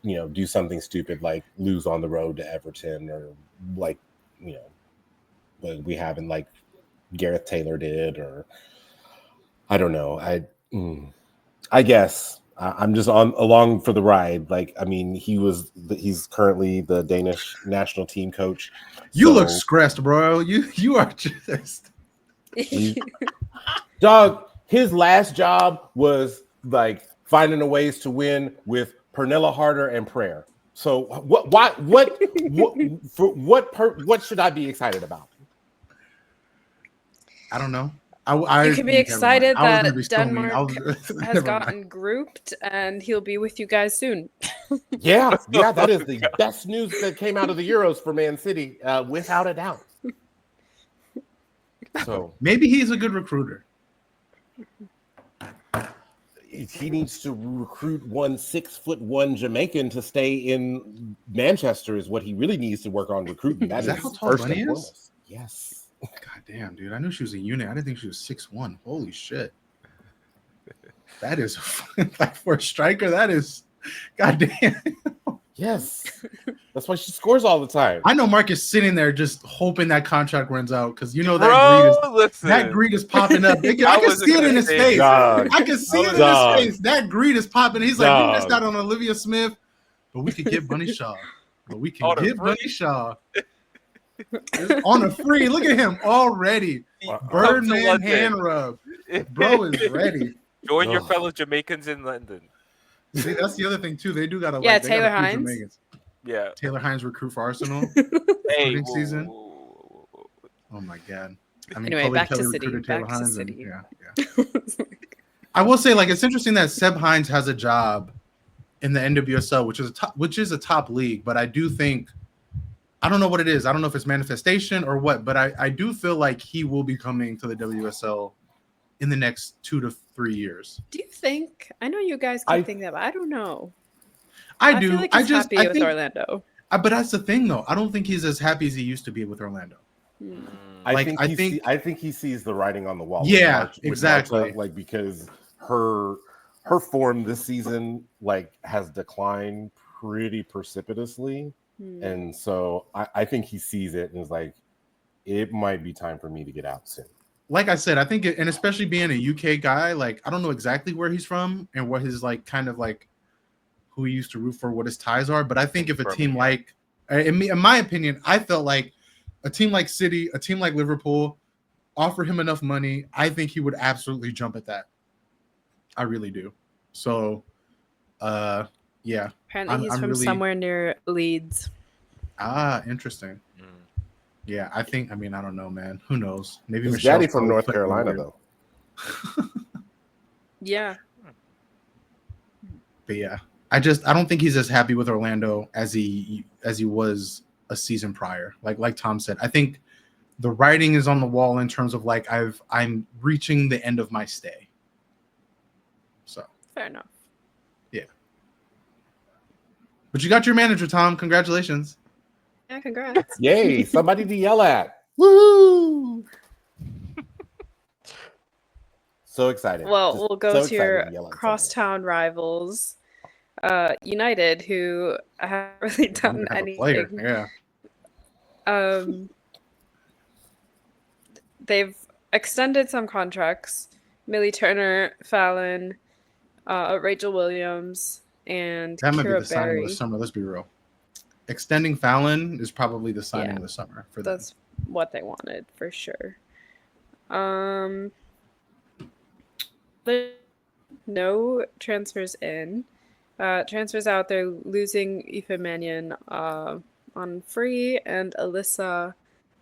do something stupid like lose on the road to Everton, or like we haven't, like Gareth Taylor did, or I don't know. I guess I'm just along for the ride. He's currently the Danish national team coach. You look stressed, bro. You are just dog. His last job was finding a ways to win with Pernilla Harder and prayer. So what should I be excited about? I don't know. You can be excited that Denmark has gotten grouped and he'll be with you guys soon. Yeah, that is the best news that came out of the Euros for Man City, without a doubt. So maybe he's a good recruiter. He needs to recruit 6'1" Jamaican to stay in Manchester is what he really needs to work on recruiting. Is that how tall Bunny is? Foremost. Yes. God damn, dude. I knew she was a unit. I didn't think she was 6'1". Holy shit. That is for a striker, that is goddamn. Yes. That's why she scores all the time. I know Mark is sitting there just hoping that contract runs out because that greed is popping up. I can see it in his face. I can see it in his face. That greed is popping. He's like, we missed out on Olivia Smith, but we could get Bunny Shaw. Bunny Shaw. On a free. Look at him already. Birdman hand rub. Bro is ready. Join your fellow Jamaicans in London. See, that's the other thing too. They do gotta Taylor Hines. Yeah, Taylor Hines recruit for Arsenal. Season. Oh my god. I mean, anyway, back to City. Back to City. Yeah. I will say, it's interesting that Seb Hines has a job in the NWSL, which is a top league. But I do think, I don't know what it is. I don't know if it's manifestation or what. But I do feel like he will be coming to the WSL in the next 2 to 3 years. Do you think? I know you guys can think that, but I don't know. I do. feel like he's happy with think, Orlando. but that's the thing, though. I don't think he's as happy as he used to be with Orlando. I think he sees the writing on the wall. Yeah, with exactly. Marta, like, because her form this season has declined pretty precipitously, and so I think he sees it and is like, it might be time for me to get out soon. Like I said, I think, and especially being a UK guy, like I don't know exactly where he's from and what his kind of who he used to root for, what his ties are. But I think if a team in my opinion, I felt like a team like City, a team like Liverpool, offer him enough money, I think he would absolutely jump at that. I really do. So, yeah. Apparently, he's from somewhere near Leeds. Ah, interesting. Yeah, I think. I mean, I don't know, man. Who knows? Maybe his daddy from North Carolina, though. Yeah. But yeah, I don't think he's as happy with Orlando as he was a season prior. Like Tom said, I think the writing is on the wall in terms of I'm reaching the end of my stay. So fair enough. Yeah. But you got your manager, Tom. Congratulations. Yeah, congrats. Yay, somebody to yell at. Woo! So excited. Well, we'll go to your crosstown rivals, United, who haven't really done anything. Yeah. They've extended some contracts. Millie Turner, Fallon, Rachel Williams, and that might be Kira the signing of the summer. Let's be real. Extending Fallon is probably the signing of the summer for them. That's what they wanted for sure. There's no transfers in. Transfers out. They're losing Aoife Mannion on free and Alyssa.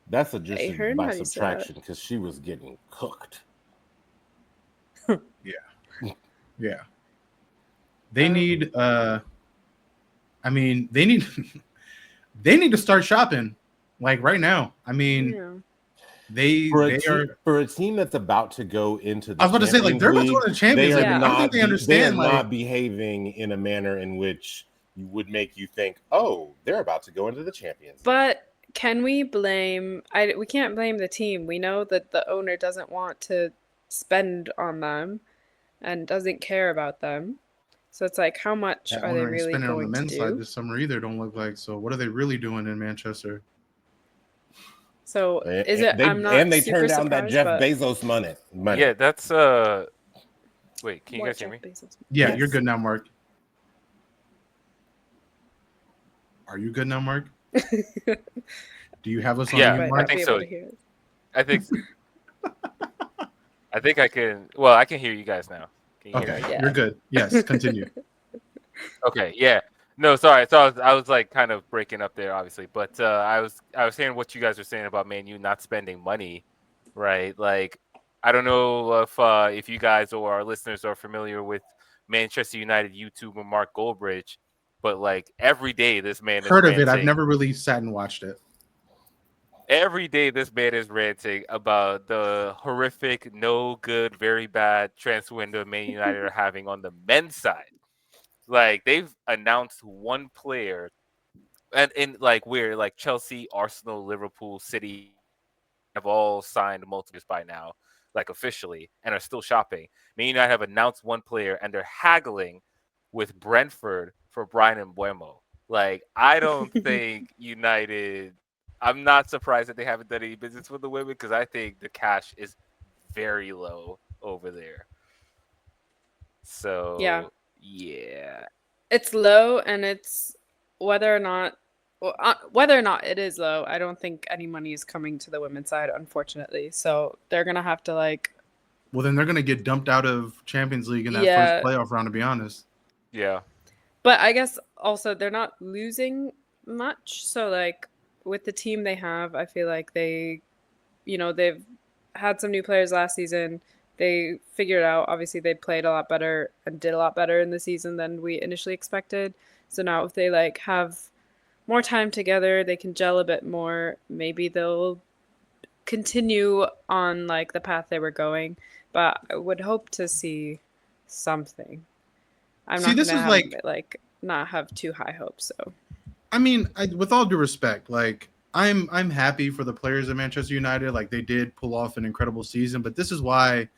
That's addition by subtraction because she was getting cooked. Yeah. They need. They need to start shopping right now. I mean, for a team that's about to go into the I was about to say they're about to go to the Champions League. I don't think they understand. They are not behaving in a manner in which you would make you think, oh, they're about to go into the Champions League. But can we blame? We can't blame the team. We know that the owner doesn't want to spend on them and doesn't care about them. So it's like, how much are they really going on the men's side this summer either? Don't look like. So what are they really doing in Manchester? So is it? They turned down that Jeff Bezos money. Yeah, that's Wait, can you guys hear me? Yeah, yes. You're good now, Mark. Are you good now, Mark? Do you have us on? Yeah, Mark? I think so. I think I can. Well, I can hear you guys now. Okay, you're good. Yes, continue. Okay, yeah. No, sorry. So I was kind of breaking up there, obviously, but I was hearing what you guys were saying about Man U not spending money, right? Like, I don't know if you guys or our listeners are familiar with Manchester United YouTuber Mark Goldbridge, but every day this man is heard of it. I've never really sat and watched it. Every day this man is ranting about the horrific, no good, very bad transfer window Man United are having on the men's side. They've announced one player, and where Chelsea, Arsenal, Liverpool, City have all signed multiples by now, officially, and are still shopping. Man United have announced one player, and they're haggling with Brentford for Bryan Mbeumo. I don't think United. I'm not surprised that they haven't done any business with the women because I think the cash is very low over there. So yeah, it's low, and it's whether or not it is low. I don't think any money is coming to the women's side, unfortunately. So they're gonna have to Well, then they're gonna get dumped out of Champions League in that first playoff round. To be honest. Yeah. But I guess also they're not losing much. So with the team they have, I feel like they've had some new players last season. They figured out, obviously, they played a lot better and did a lot better in the season than we initially expected. So now if they have more time together, they can gel a bit more. Maybe they'll continue on the path they were going. But I would hope to see something. I'm not going to have not have too high hopes. So, I mean, with all due respect, like I'm happy for the players of Manchester United. Like they did pull off an incredible season, but this is why,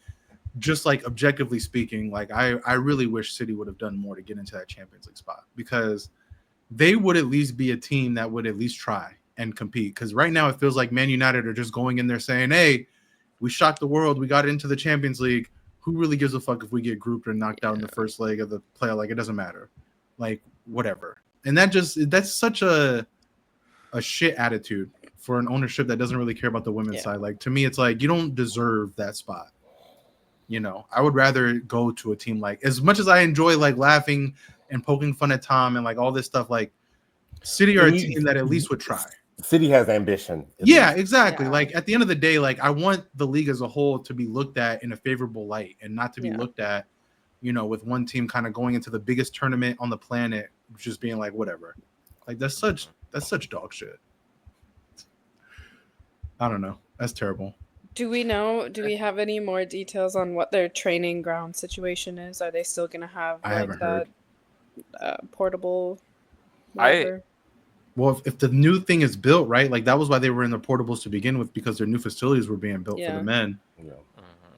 just like objectively speaking, like I really wish City would have done more to get into that Champions League spot, because they would at least be a team that would at least try and compete. Because right now it feels like Man United are just going in there saying, hey, we shocked the world, we got into the Champions League. Who really gives a fuck if we get grouped or knocked out in the first leg of the play? Like, it doesn't matter. Like, whatever. And that's such a shit attitude for an ownership that doesn't really care about the women's side. Like, to me, it's like, you don't deserve that spot. You know, I would rather go to a team like, as much as I enjoy like laughing and poking fun at Tom and like all this stuff, like City are a team that at least would try. City has ambition. Yeah, exactly. Like at the end of the day, like I want the league as a whole to be looked at in a favorable light and not to be looked at, you know, with one team kind of going into the biggest tournament on the planet, just being like, whatever. Like that's such dog shit. I don't know. That's terrible. do we have any more details on what their training ground situation is? Are they still going to have like that portable whatever? Well, if the new thing is built, right? Like that was why they were in the portables to begin with, because their new facilities were being built for the men. Yeah.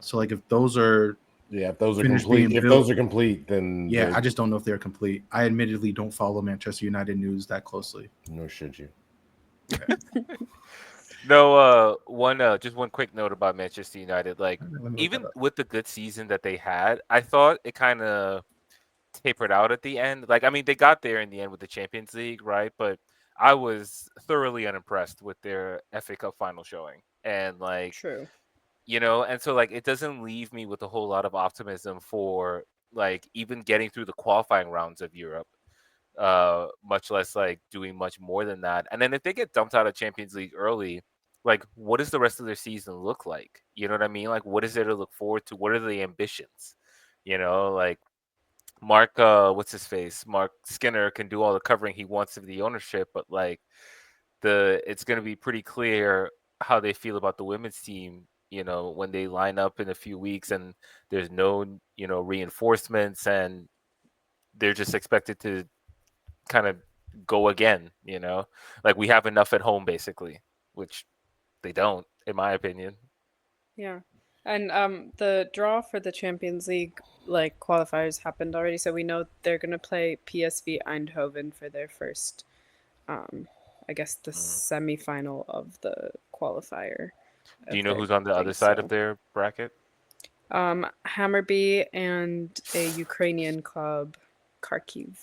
So like if those are complete, then I just don't know if they're complete. I admittedly don't follow Manchester United news that closely. Nor should you. Okay. Just one quick note about Manchester United. Like, even with the good season that they had, I thought it kind of tapered out at the end. Like, I mean, they got there in the end with the Champions League, right? But I was thoroughly unimpressed with their FA Cup final showing. And like, true. You know, and so like it doesn't leave me with a whole lot of optimism for like even getting through the qualifying rounds of Europe, much less like doing much more than that. And then if they get dumped out of Champions League early, like what does the rest of their season look like? You know what I mean? Like what is there to look forward to? What are the ambitions? You know, like Mark Mark Skinner can do all the covering he wants of the ownership, but like it's going to be pretty clear how they feel about the women's team, you know, when they line up in a few weeks and there's no, you know, reinforcements and they're just expected to kind of go again, you know, like we have enough at home basically, which they don't, in my opinion. Yeah. And the draw for the Champions League like qualifiers happened already, so we know they're going to play PSV Eindhoven for their first I guess the semifinal of the qualifier. Do you know who's on the other side of their bracket? Hammarby and a Ukrainian club, Kharkiv.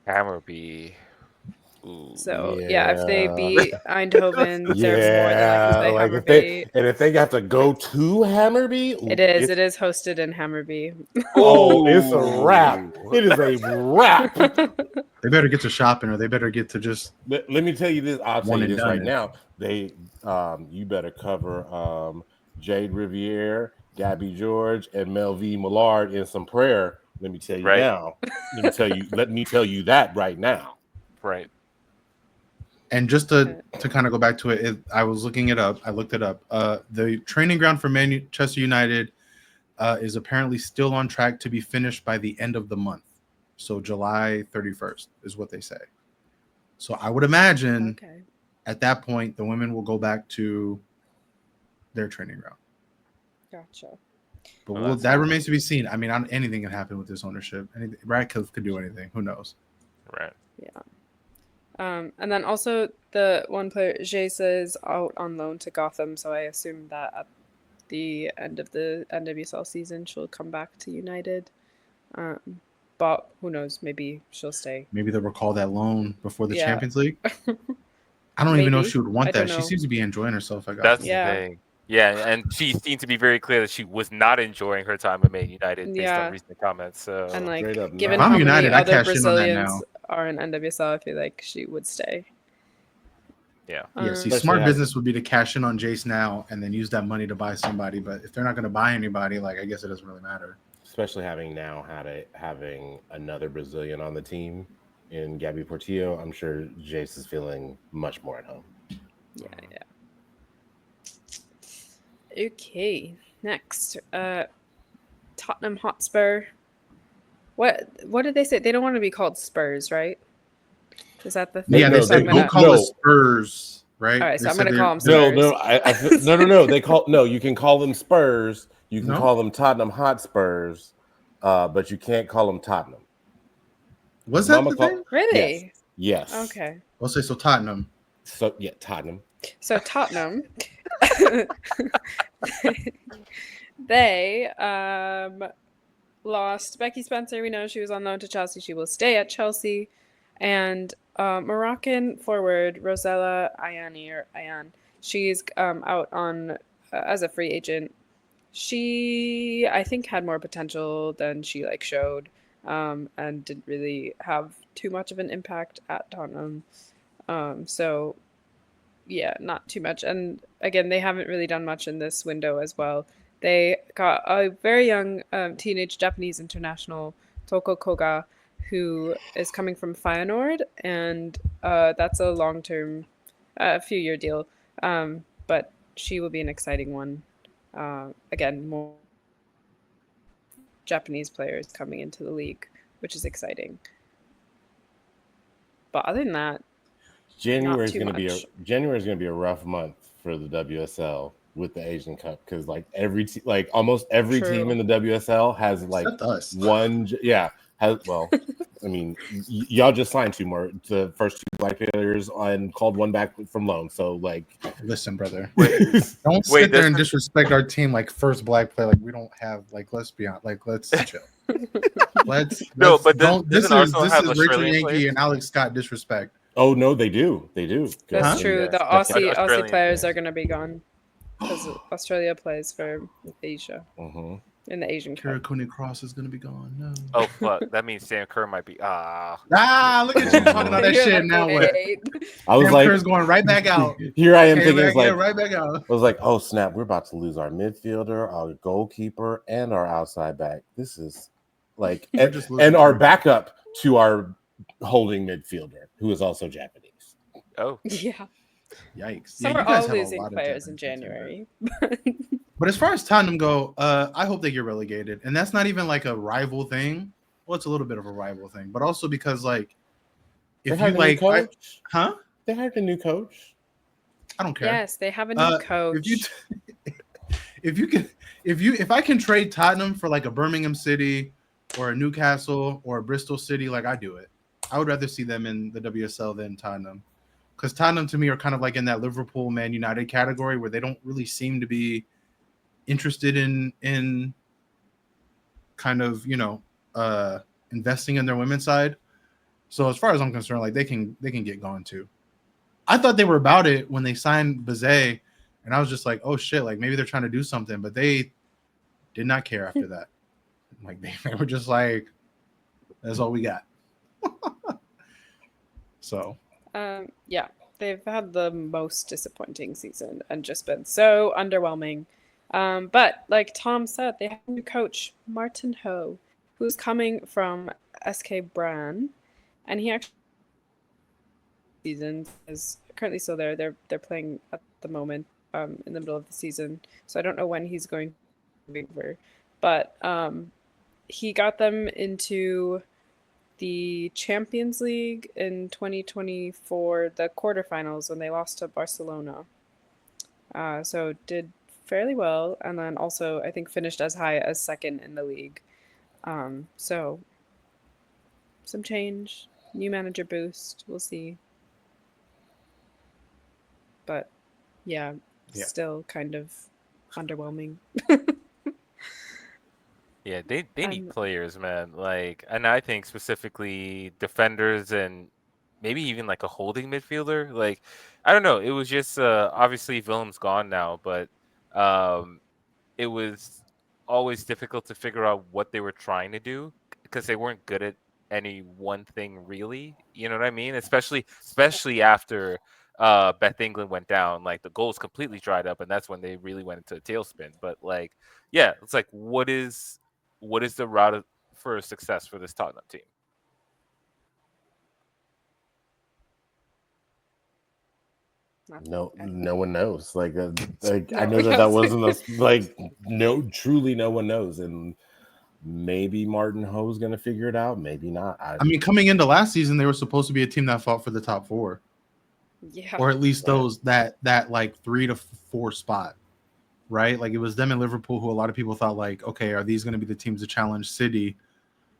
Hammarby. Ooh. So if they beat Eindhoven, they're more than likely to play Hammarby. If they got to go to Hammarby, it is hosted in Hammarby. Oh, it's a wrap! It is a wrap. They better get to shopping, or they better get to just. Let me tell you this. I'll tell you this right now. You better cover Jade Riviere, Gabby George, and Mel V. Millard in some prayer. Let me tell you now. Let me tell you that right now. Right. And just to kind of go back to it, I was looking it up. I looked it up. The training ground for Manchester United is apparently still on track to be finished by the end of the month. So July 31st is what they say. So I would imagine at that point, the women will go back to their training ground. Gotcha. But that remains to be seen. I mean, anything can happen with this ownership. Radcliffe could do anything. Who knows? Right. Yeah. And then also the one player, Jesa, is out on loan to Gotham, so I assume that at the end of the NWSL season, she'll come back to United. But who knows? Maybe she'll stay. Maybe they'll recall that loan before the Champions League. I don't even know if she would want that. She seems to be enjoying herself. That's the thing. Yeah, and she seemed to be very clear that she was not enjoying her time at Man United based on recent comments. So, and like, given how many other Brazilians are in NWSL, I feel like she would stay. Yeah. See, smart business would be to cash in on Jace now and then use that money to buy somebody. But if they're not going to buy anybody, like I guess it doesn't really matter. Especially having another Brazilian on the team in Gabby Portillo, I'm sure Jace is feeling much more at home. Yeah. Okay, next, Tottenham Hotspur. What did they say? They don't want to be called Spurs, right? Is that the No, thing? Yeah, they no, So I'm said don't gonna. call us Spurs, right? All right, They so I'm said gonna call them no, Spurs. no. No. They call no. You can call them Spurs. You can No? call them Tottenham Hotspurs, but you can't call them Tottenham. Was His that mama the called. thing? Really? Yes. Okay. I'll say so. Tottenham. So yeah, Tottenham. So Tottenham, they lost Becky Spencer. We know she was on loan to Chelsea. She will stay at Chelsea. And Moroccan forward Rosella Ayani or Ayan, she's out on as a free agent. She, I think, had more potential than she showed, and didn't really have too much of an impact at Tottenham. So yeah, not too much. And again, they haven't really done much in this window as well. They got a very young teenage Japanese international, Toko Koga, who is coming from Feyenoord, and that's a long-term, few-year deal. But she will be an exciting one. Again, more Japanese players coming into the league, which is exciting. But other than that, not too much. January is gonna be a rough month for the WSL with the Asian Cup because almost every team in True. the WSL has Except us. well. I mean, y'all just signed the first two black players and called one back from loan. So Listen, brother. Wait, Don't sit there and disrespect our team like first black player. Like we don't have let's be honest. Let's chill. No, but This doesn't Arsenal have is Rachel Australian Yankee players? and Alex Scott disrespect. Oh no, they do. That's Huh? true. Yes, The definitely. Aussie Australian, players yeah. are going to be gone because Australia plays for Asia in the Asian Kara Cup. Cooney Cross is gonna be gone. No. Oh fuck, that means Sam Kerr might be Look at you talking all that You're shit. like, Now what? wait. I was Sam Kerr's going right back out. Here I am Came thinking, back in, right back out. I was like, oh snap, we're about to lose our midfielder, our goalkeeper, and our outside back. This is and our backup to our holding midfielder, who is also Japanese. Oh Yeah. Yikes. So Yeah, we're you guys all have a losing lot of players in Japanese January. But as far as Tottenham go, I hope they get relegated. And that's not even like a rival thing. Well, it's a little bit of a rival thing, but also because if They you hired a new coach. huh? They hired a new coach. I don't care. Yes, they have a new coach. If I can trade Tottenham for like a Birmingham City or a Newcastle or a Bristol City, I do it. I would rather see them in the WSL than Tottenham. Because Tottenham to me are kind of like in that Liverpool, Man United category where they don't really seem to be interested in kind of investing in their women's side. So as far as I'm concerned, they can get gone too. I thought they were about it when they signed Bazet, and I was just like, oh shit, maybe they're trying to do something, but they did not care after that. They were just like, that's all we got. So yeah, they've had the most disappointing season and just been so underwhelming. But like Tom said, they have a new coach, Martin Ho, who's coming from SK Brann, and he actually season is currently still there. They're playing at the moment in the middle of the season, so I don't know when he's going to be over. But he got them into the Champions League in 2024, the quarterfinals when they lost to Barcelona. So did fairly well, and then also I think finished as high as second in the league. So some change, new manager boost. We'll see. But yeah, still kind of underwhelming. Yeah, they need players, man. And I think specifically defenders and maybe even a holding midfielder. I don't know. It was just obviously Willem's gone now, but it was always difficult to figure out what they were trying to do because they weren't good at any one thing really. You know what I mean? Especially after Beth England went down, the goals completely dried up, and that's when they really went into a tailspin. But yeah, it's what is the route for success for this Tottenham team? No one knows. I know that wasn't truly no one knows, and maybe Martin Ho's going to figure it out. Maybe not. I mean, coming into last season, they were supposed to be a team that fought for the top 4. Yeah. Or at least those that like 3 to 4 spot, right? Like it was them and Liverpool who a lot of people thought like, okay, are these going to be the teams to challenge City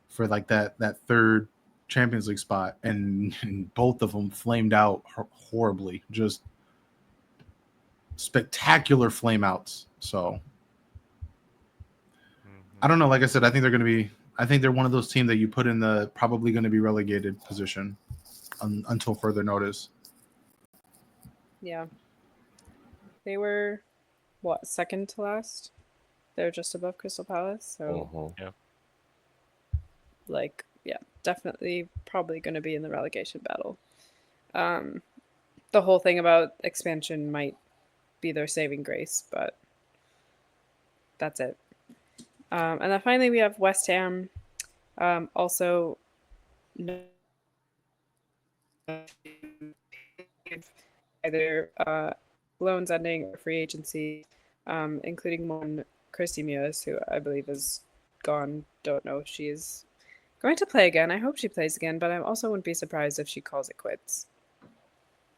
for like that third Champions League spot? And both of them flamed out horribly, just spectacular flame outs. So I don't know. Like I said, I think they're one of those teams that you put in the probably going to be relegated position until further notice. Yeah. They were, second to last? They're just above Crystal Palace. So, definitely probably going to be in the relegation battle. The whole thing about expansion might be their saving grace, but that's it. And then finally we have West Ham. Also, either loans ending or free agency, including one Christy Mewis, who I believe is gone. Don't know if she is going to play again. I hope she plays again, but I also wouldn't be surprised if she calls it quits.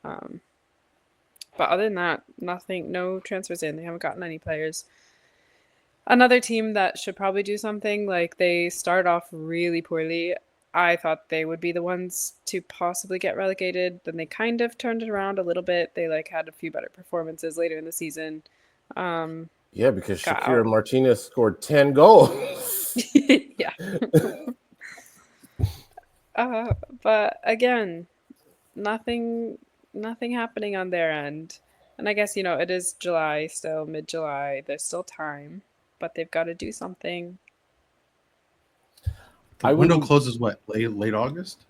But other than that, nothing, no transfers in. They haven't gotten any players. Another team that should probably do something, like they start off really poorly. I thought they would be the ones to possibly get relegated. Then they kind of turned it around a little bit. They had a few better performances later in the season. Yeah, because Shakira Martinez scored 10 goals. Yeah. But again, nothing happening on their end. And I guess, it is July still, mid-July. There's still time, but they've got to do something. The window closes late August?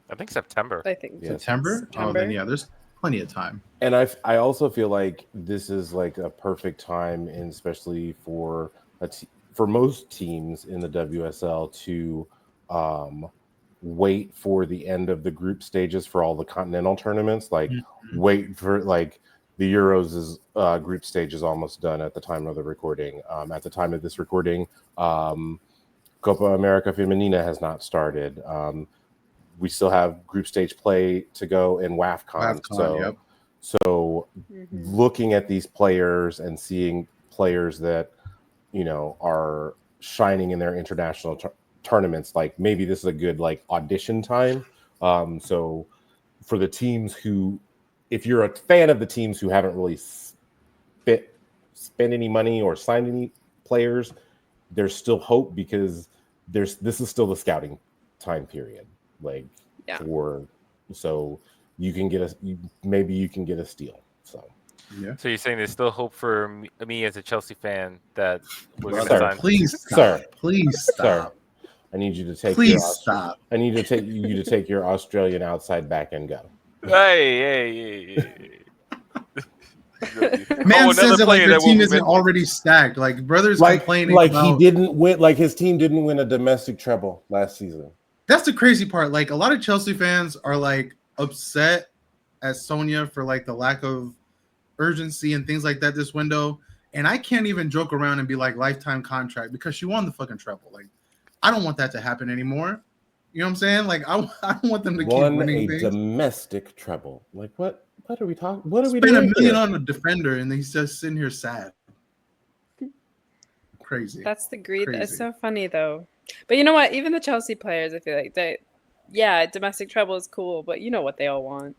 I think September. I think September? Oh, then yeah, there's plenty of time. And I also feel like this is like a perfect time, and especially for most teams in the WSL to wait for the end of the group stages for all the continental tournaments. Like wait for like the Euros' group stage is almost done at the time of the recording. At the time of this recording, Copa America Femenina has not started. We still have group stage play to go in WAFCON. So looking at these players and seeing players that, are shining in their international tournaments, like maybe this is a good like audition time. So for the teams who, if you're a fan of the teams who haven't really spent any money or signed any players, there's still hope, because this is still the scouting time period. So you can get a steal. So yeah. So you're saying there's still hope for me as a Chelsea fan that we're going to sign? Please stop. Sir, I need you to take. Stop. I need to take you to take your Australian outside back and go. Hey. Man says that like the team isn't already stacked. Like brothers complaining about, he didn't win. Like his team didn't win a domestic treble last season. That's the crazy part. Like a lot of Chelsea fans are like upset at Sonia for like the lack of urgency and things like that this window. And I can't even joke around and be like lifetime contract, because she won the fucking treble. Like I don't want that to happen anymore. You know what I'm saying? Like I don't want them to keep winning things. Domestic treble. Like what? What are we talking? What are we doing? Spend $1 million on a defender, and he's just sitting here sad. Crazy. That's the greed. It's so funny though. But you know what? Even the Chelsea players, I feel like domestic treble is cool, but you know what they all want.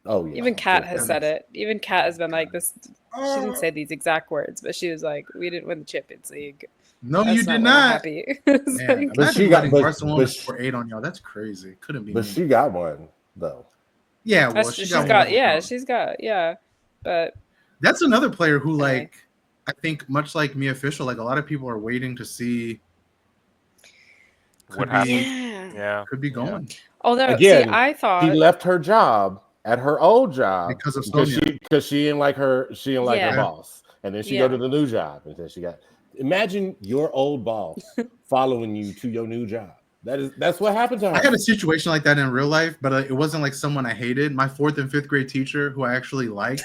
Oh yeah. Even Kat has said it. Even Kat has been like this. She didn't say these exact words, but she was like, "We didn't win the Champions League." No, you did not. Happy. Man, but she got Barcelona score 8 on y'all. That's crazy. Couldn't be. But she got one though. Yeah, well, she's got. But that's another player who, like, I think much like Mia Fisher, like a lot of people are waiting to see what happens. Could be going. Although, again, I thought he left her job at her old job because of Sonia. Because she didn't like her boss, and then she go to the new job, and then she got. Imagine your old boss following you to your new job. That's what happened to her. I had a situation like that in real life, but it wasn't like someone I hated. My 4th and 5th grade teacher, who I actually liked,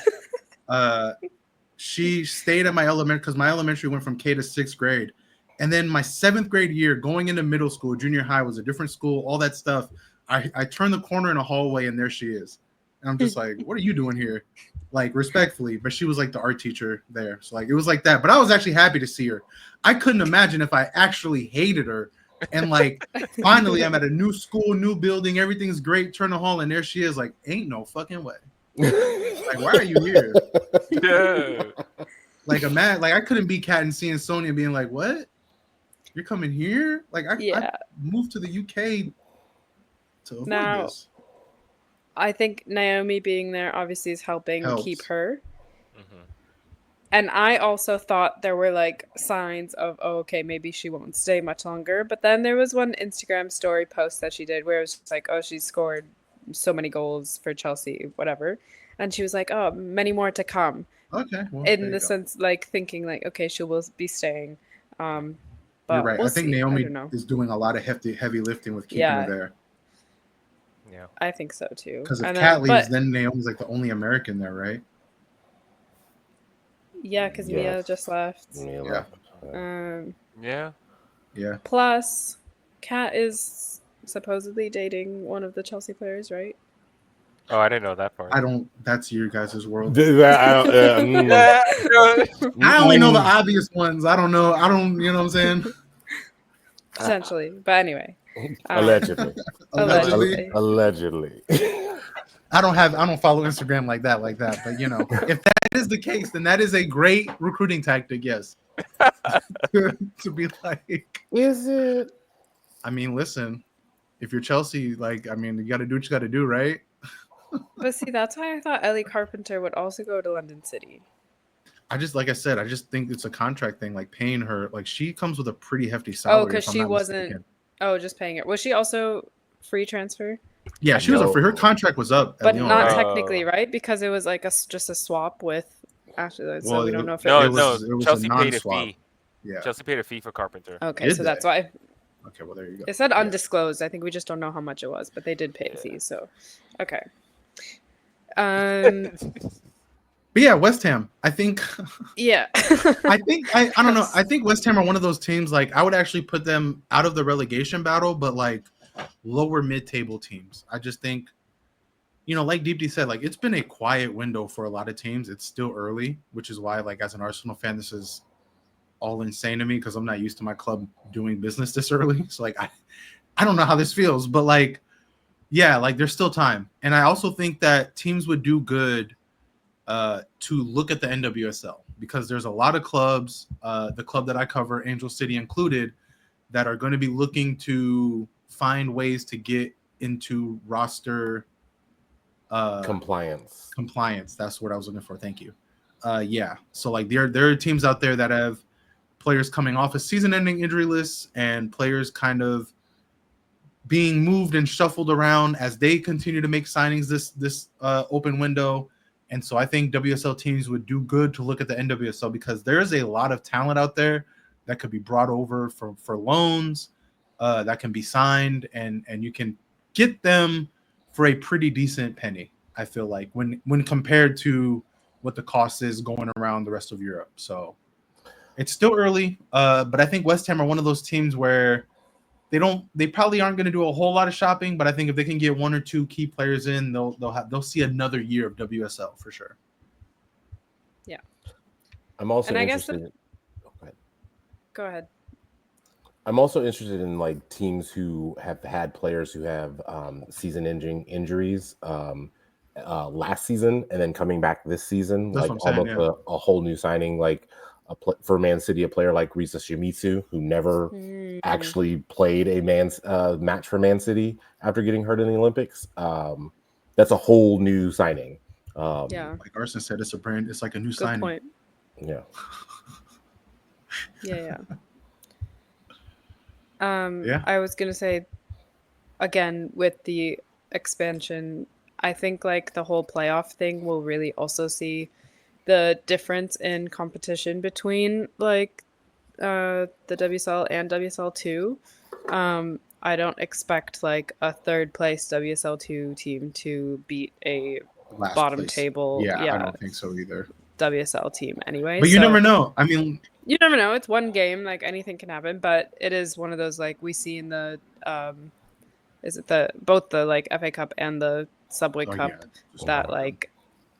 she stayed at my elementary, because my elementary went from K to 6th grade, And then my 7th grade year, going into middle school, junior high was a different school, all that stuff. I turned the corner in a hallway and there she is. And I'm just like, what are you doing here? Like, respectfully. But she was like the art teacher there. So like it was like that. But I was actually happy to see her. I couldn't imagine if I actually hated her. And like finally I'm at a new school, new building, everything's great. Turn the hall and there she is, like, ain't no fucking way. Like, why are you here? Yeah. Like I couldn't be Kat and seeing Sonya being like, what? You're coming here? Like I moved to the UK to avoid this. I think Naomi being there obviously is helping keep her. Mm-hmm. And I also thought there were like signs of, oh, okay, maybe she won't stay much longer. But then there was one Instagram story post that she did where it was just like, oh, she scored so many goals for Chelsea, whatever. And she was like, oh, many more to come. Okay. Well, in the sense, like, thinking like, okay, she will be staying. But you're right. We'll I think see. Naomi is doing a lot of heavy lifting with keeping her there. Yeah, I think so too. Because if Kat leaves, then Naomi's like the only American there, right? Yeah, because Mia just left. Yeah. Plus, Kat is supposedly dating one of the Chelsea players, right? Oh, I didn't know that part. That's your guys' world. Yeah. I only know the obvious ones. I don't know. You know what I'm saying? Potentially. But anyway. Allegedly. I don't follow Instagram like that. But you know, if that is the case, then that is a great recruiting tactic. Yes. to be like, is it? I mean, listen, if you're Chelsea, like, I mean, you got to do what you got to do, right? But see, that's why I thought Ellie Carpenter would also go to London City. Like I said, I just think it's a contract thing, like paying her. Like, she comes with a pretty hefty salary. Oh, because she wasn't. Mistaken. Oh, just paying it. Was she also free transfer? Yeah, she was a free. Her contract was up, but Lyon, not technically, right? Because it was like just a swap with Ashley. So we don't know if it was Chelsea paid a fee. Yeah, Chelsea paid a fee for Carpenter. Okay, so that's why. Okay, well there you go. It said undisclosed. I think we just don't know how much it was, but they did pay a fee. So, okay. But yeah, West Ham. I think. Yeah. I don't know. I think West Ham are one of those teams. Like, I would actually put them out of the relegation battle, but like lower mid-table teams. I just think, you know, like Deepti said, like it's been a quiet window for a lot of teams. It's still early, which is why, like, as an Arsenal fan, this is all insane to me because I'm not used to my club doing business this early. So like, I don't know how this feels, but like, yeah, like there's still time. And I also think that teams would do good to look at the NWSL because there's a lot of clubs, the club that I cover, Angel City included, that are going to be looking to find ways to get into roster compliance. That's what I was looking for. Thank you. Yeah. So like there are teams out there that have players coming off of season-ending injury lists and players kind of being moved and shuffled around as they continue to make signings this open window. And so I think WSL teams would do good to look at the NWSL because there is a lot of talent out there that could be brought over for loans, that can be signed, and you can get them for a pretty decent penny, I feel like, when compared to what the cost is going around the rest of Europe. So it's still early, but I think West Ham are one of those teams where they probably aren't going to do a whole lot of shopping, but I think if they can get one or two key players in, they'll see another year of WSL for sure. Yeah. I'm also interested. Go ahead. I'm also interested in like teams who have had players who have season-ending injuries last season and then coming back this season. That's like almost a whole new signing, like for Man City, a player like Risa Shimizu, who never actually played a match for Man City after getting hurt in the Olympics. That's a whole new signing. Like Arson said, it's a brand. It's like a new signing. Point. Yeah. Yeah. I was gonna say, again, with the expansion, I think like the whole playoff thing will really also see the difference in competition between like the WSL and WSL2. I don't expect like a third place WSL2 team to beat a bottom table. I don't think so either. WSL team anyway. But you never know. I mean, you never know. It's one game, like anything can happen, but it is one of those like we see in the is it both the like FA Cup and the Subway Oh, Cup yeah, just that all of them. like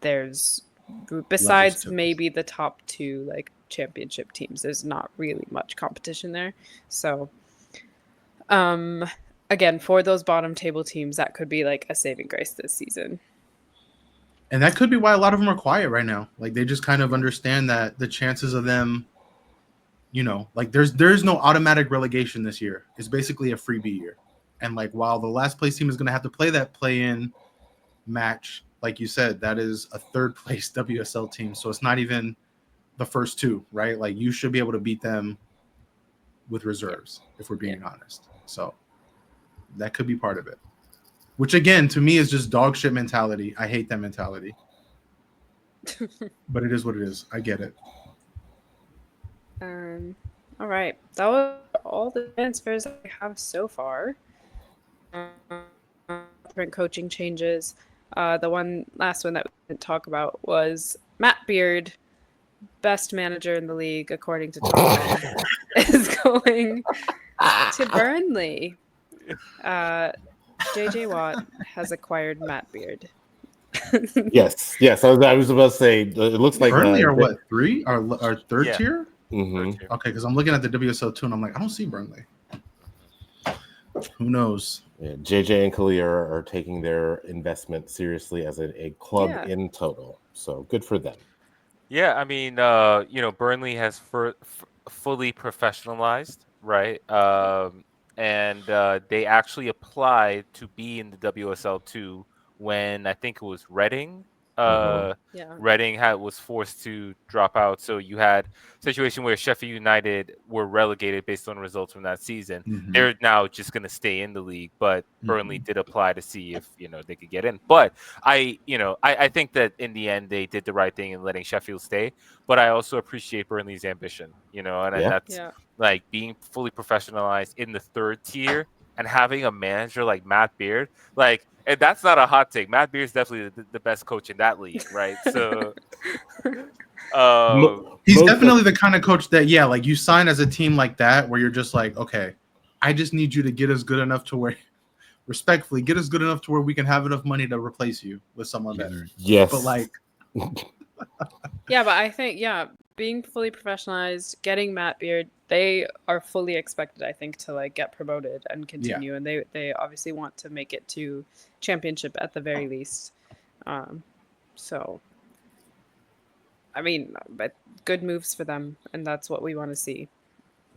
there's Levels besides to this. maybe the top two like championship teams, there's not really much competition there. So again, for those bottom table teams, that could be like a saving grace this season. And that could be why a lot of them are quiet right now. Like they just kind of understand that the chances of them, like there's no automatic relegation this year. It's basically a freebie year. And like while the last place team is going to have to play that play-in match, like you said, that is a third place WSL team. So it's not even the first two, right? Like you should be able to beat them with reserves, if we're being honest. So that could be part of it. Which again, to me, is just dog shit mentality. I hate that mentality. But it is what it is. I get it. All right. That was all the transfers I have so far. Different coaching changes. The last one that we didn't talk about was Matt Beard, best manager in the league according to Tom, is going to Burnley. JJ Watt has acquired Matt Beard. Yes. I was about to say it looks like Burnley are what, 3? Our third Yeah. tier? Mm-hmm. Okay, because I'm looking at the WSL 2 and I'm like, I don't see Burnley. Who knows? Yeah, JJ and Khalil are taking their investment seriously as a club in total. So good for them. Yeah, I mean, Burnley has fully professionalized, right? And they actually applied to be in the WSL2 when I think it was Reading. Reading was forced to drop out, so you had a situation where Sheffield United were relegated based on results from that season. Mm-hmm. They're now just going to stay in the league, but Burnley did apply to see if they could get in. But I think that in the end they did the right thing in letting Sheffield stay. But I also appreciate Burnley's ambition, and that's like being fully professionalized in the third tier and having a manager like Matt Beard, like, and that's not a hot take. Matt Beard's definitely the best coach in that league, right? So he's definitely the kind of coach that, like you sign as a team like that where you're just like, okay, I just need you to get us good enough to where, respectfully, get us good enough to where we can have enough money to replace you with someone better. Yes. But like, but I think, being fully professionalized, getting Matt Beard, they are fully expected, I think, to like get promoted and continue. And they obviously want to make it to championship at the very least. So, I mean, but good moves for them, and that's what we want to see.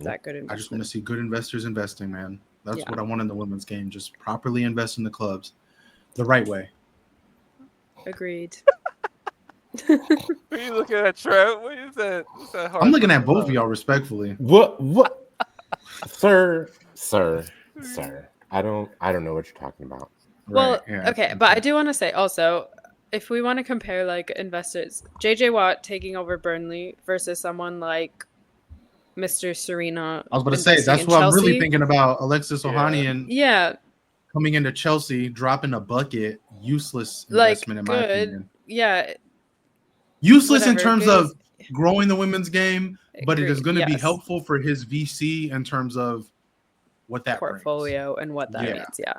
That good investment. I just want to see good investors investing, man. That's what I want in the women's game. Just properly invest in the clubs the right way. Agreed. Are you looking at Trev? What is that? What's that hard? I'm looking at both of y'all respectfully. What? Sir. I don't know what you're talking about. Well, okay, but I do want to say also, if we want to compare like investors, JJ Watt taking over Burnley versus someone like Mr. Serena. I was about to say, that's what I'm really thinking about. Alexis Ohanian. Yeah. Coming into Chelsea, dropping a bucket, useless investment in my opinion. Yeah. Useless in terms of growing the women's game, but it is going to be helpful for his VC in terms of what that portfolio brings. And what that means. Yeah.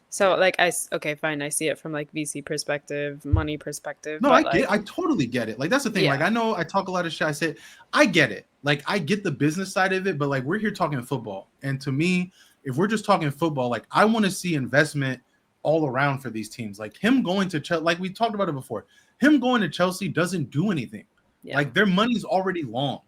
So like I see it from like VC perspective, money perspective. No, I totally get it. Like that's the thing. Like I know I talk a lot of shit. I say I get it. Like I get the business side of it, but like we're here talking football. And to me, if we're just talking football, like I want to see investment all around for these teams. Like him going to Chelsea, like we talked about it before. Him going to Chelsea doesn't do anything. Yeah. Like their money's already long.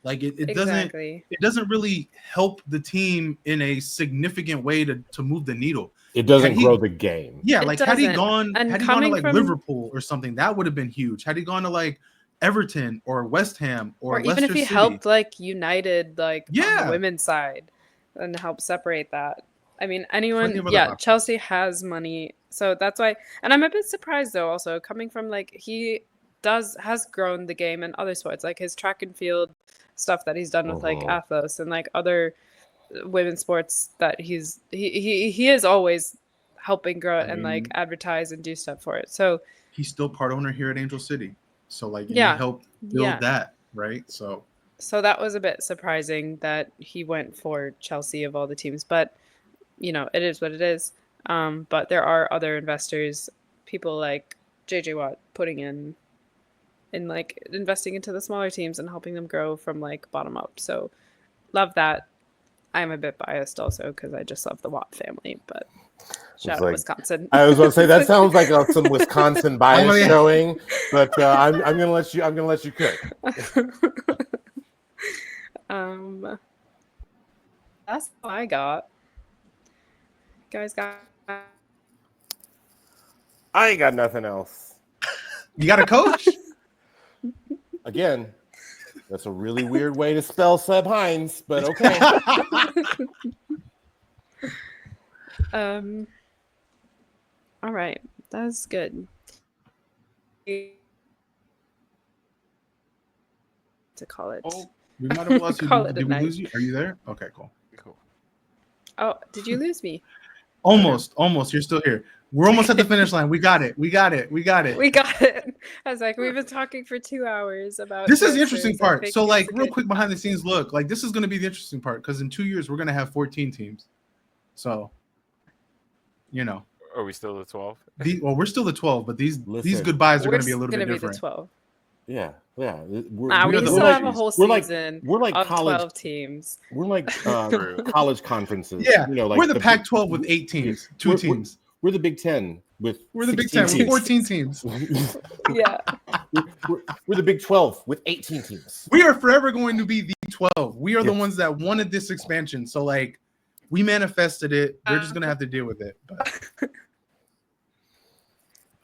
Like it doesn't really help the team in a significant way to move the needle. It doesn't grow the game. Yeah, like had he gone to like Liverpool or something, that would have been huge. Had he gone to like Everton or West Ham or even if he helped like United like on the women's side and help separate that. I mean, Chelsea has money. So that's why, and I'm a bit surprised though also coming from like he has grown the game in other sports, like his track and field stuff that he's done with like Athos and like other women's sports that he is always helping grow it and like advertise and do stuff for it. So he's still part owner here at Angel City. So like he helped build that, right? So So that was a bit surprising that he went for Chelsea of all the teams, but it is what it is. But there are other investors, people like JJ Watt putting in like investing into the smaller teams and helping them grow from like bottom up. So love that. I'm a bit biased also because I just love the Watt family, but shout out Wisconsin. I was going to say that sounds like some Wisconsin bias showing, but I'm gonna let you cook. That's all I got. You guys got? I ain't got nothing else. You got a coach? Again, that's a really weird way to spell Seb Hines, but okay. All right, that's good. To call it. Oh, we might have lost you. Did we lose you? Are you there? Okay, cool. Oh, did you lose me? Almost. You're still here. We're almost at the finish line. We got it. I was like, we've been talking for 2 hours about this is the interesting part. So, like, real quick behind the scenes look, like, this is going to be the interesting part because in 2 years we're going to have 14 teams. So, Are we still the 12? We're still the 12, but these goodbyes are going to be a little bit different. Be the 12. Yeah. We still have a whole season. We're like of college 12 teams. We're like college conferences. Yeah, we're the Pac-12 with 8 teams, two teams. We're the Big Ten with. We're the Big Ten with 14 teams. Yeah. We're the Big 12 with 18 teams. We are forever going to be the 12. We are the ones that wanted this expansion. So, like, we manifested it. We're just gonna have to deal with it. But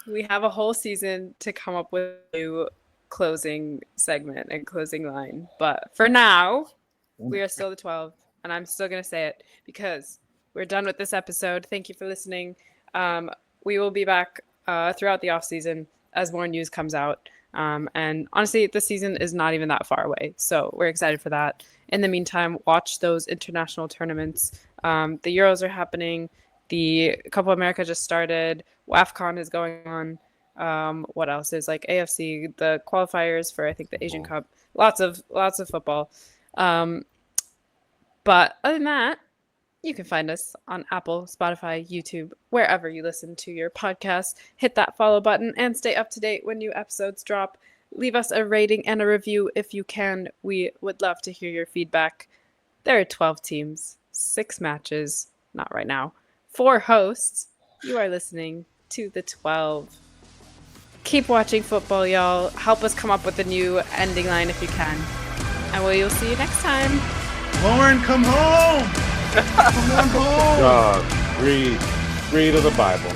we have a whole season to come up with a new closing segment and closing line. But for now, we are still the 12, and I'm still going to say it because we're done with this episode. Thank you for listening. We will be back throughout the offseason as more news comes out. And honestly, the season is not even that far away. So we're excited for that. In the meantime, watch those international tournaments. The Euros are happening. The Copa America just started. WAFCON is going on. What else is like AFC, the qualifiers for I think the Asian Cup, lots of football. But other than that, you can find us on Apple, Spotify, YouTube, wherever you listen to your podcast. Hit that follow button and stay up to date when new episodes drop. Leave us a rating and a review if you can. We would love to hear your feedback. There are 12 teams, 6 matches, not right now, 4 hosts. You are listening to the 12. Keep watching football, y'all. Help us come up with a new ending line if you can. And we will see you next time. Lauren, come home! Come on home! Read of the Bible.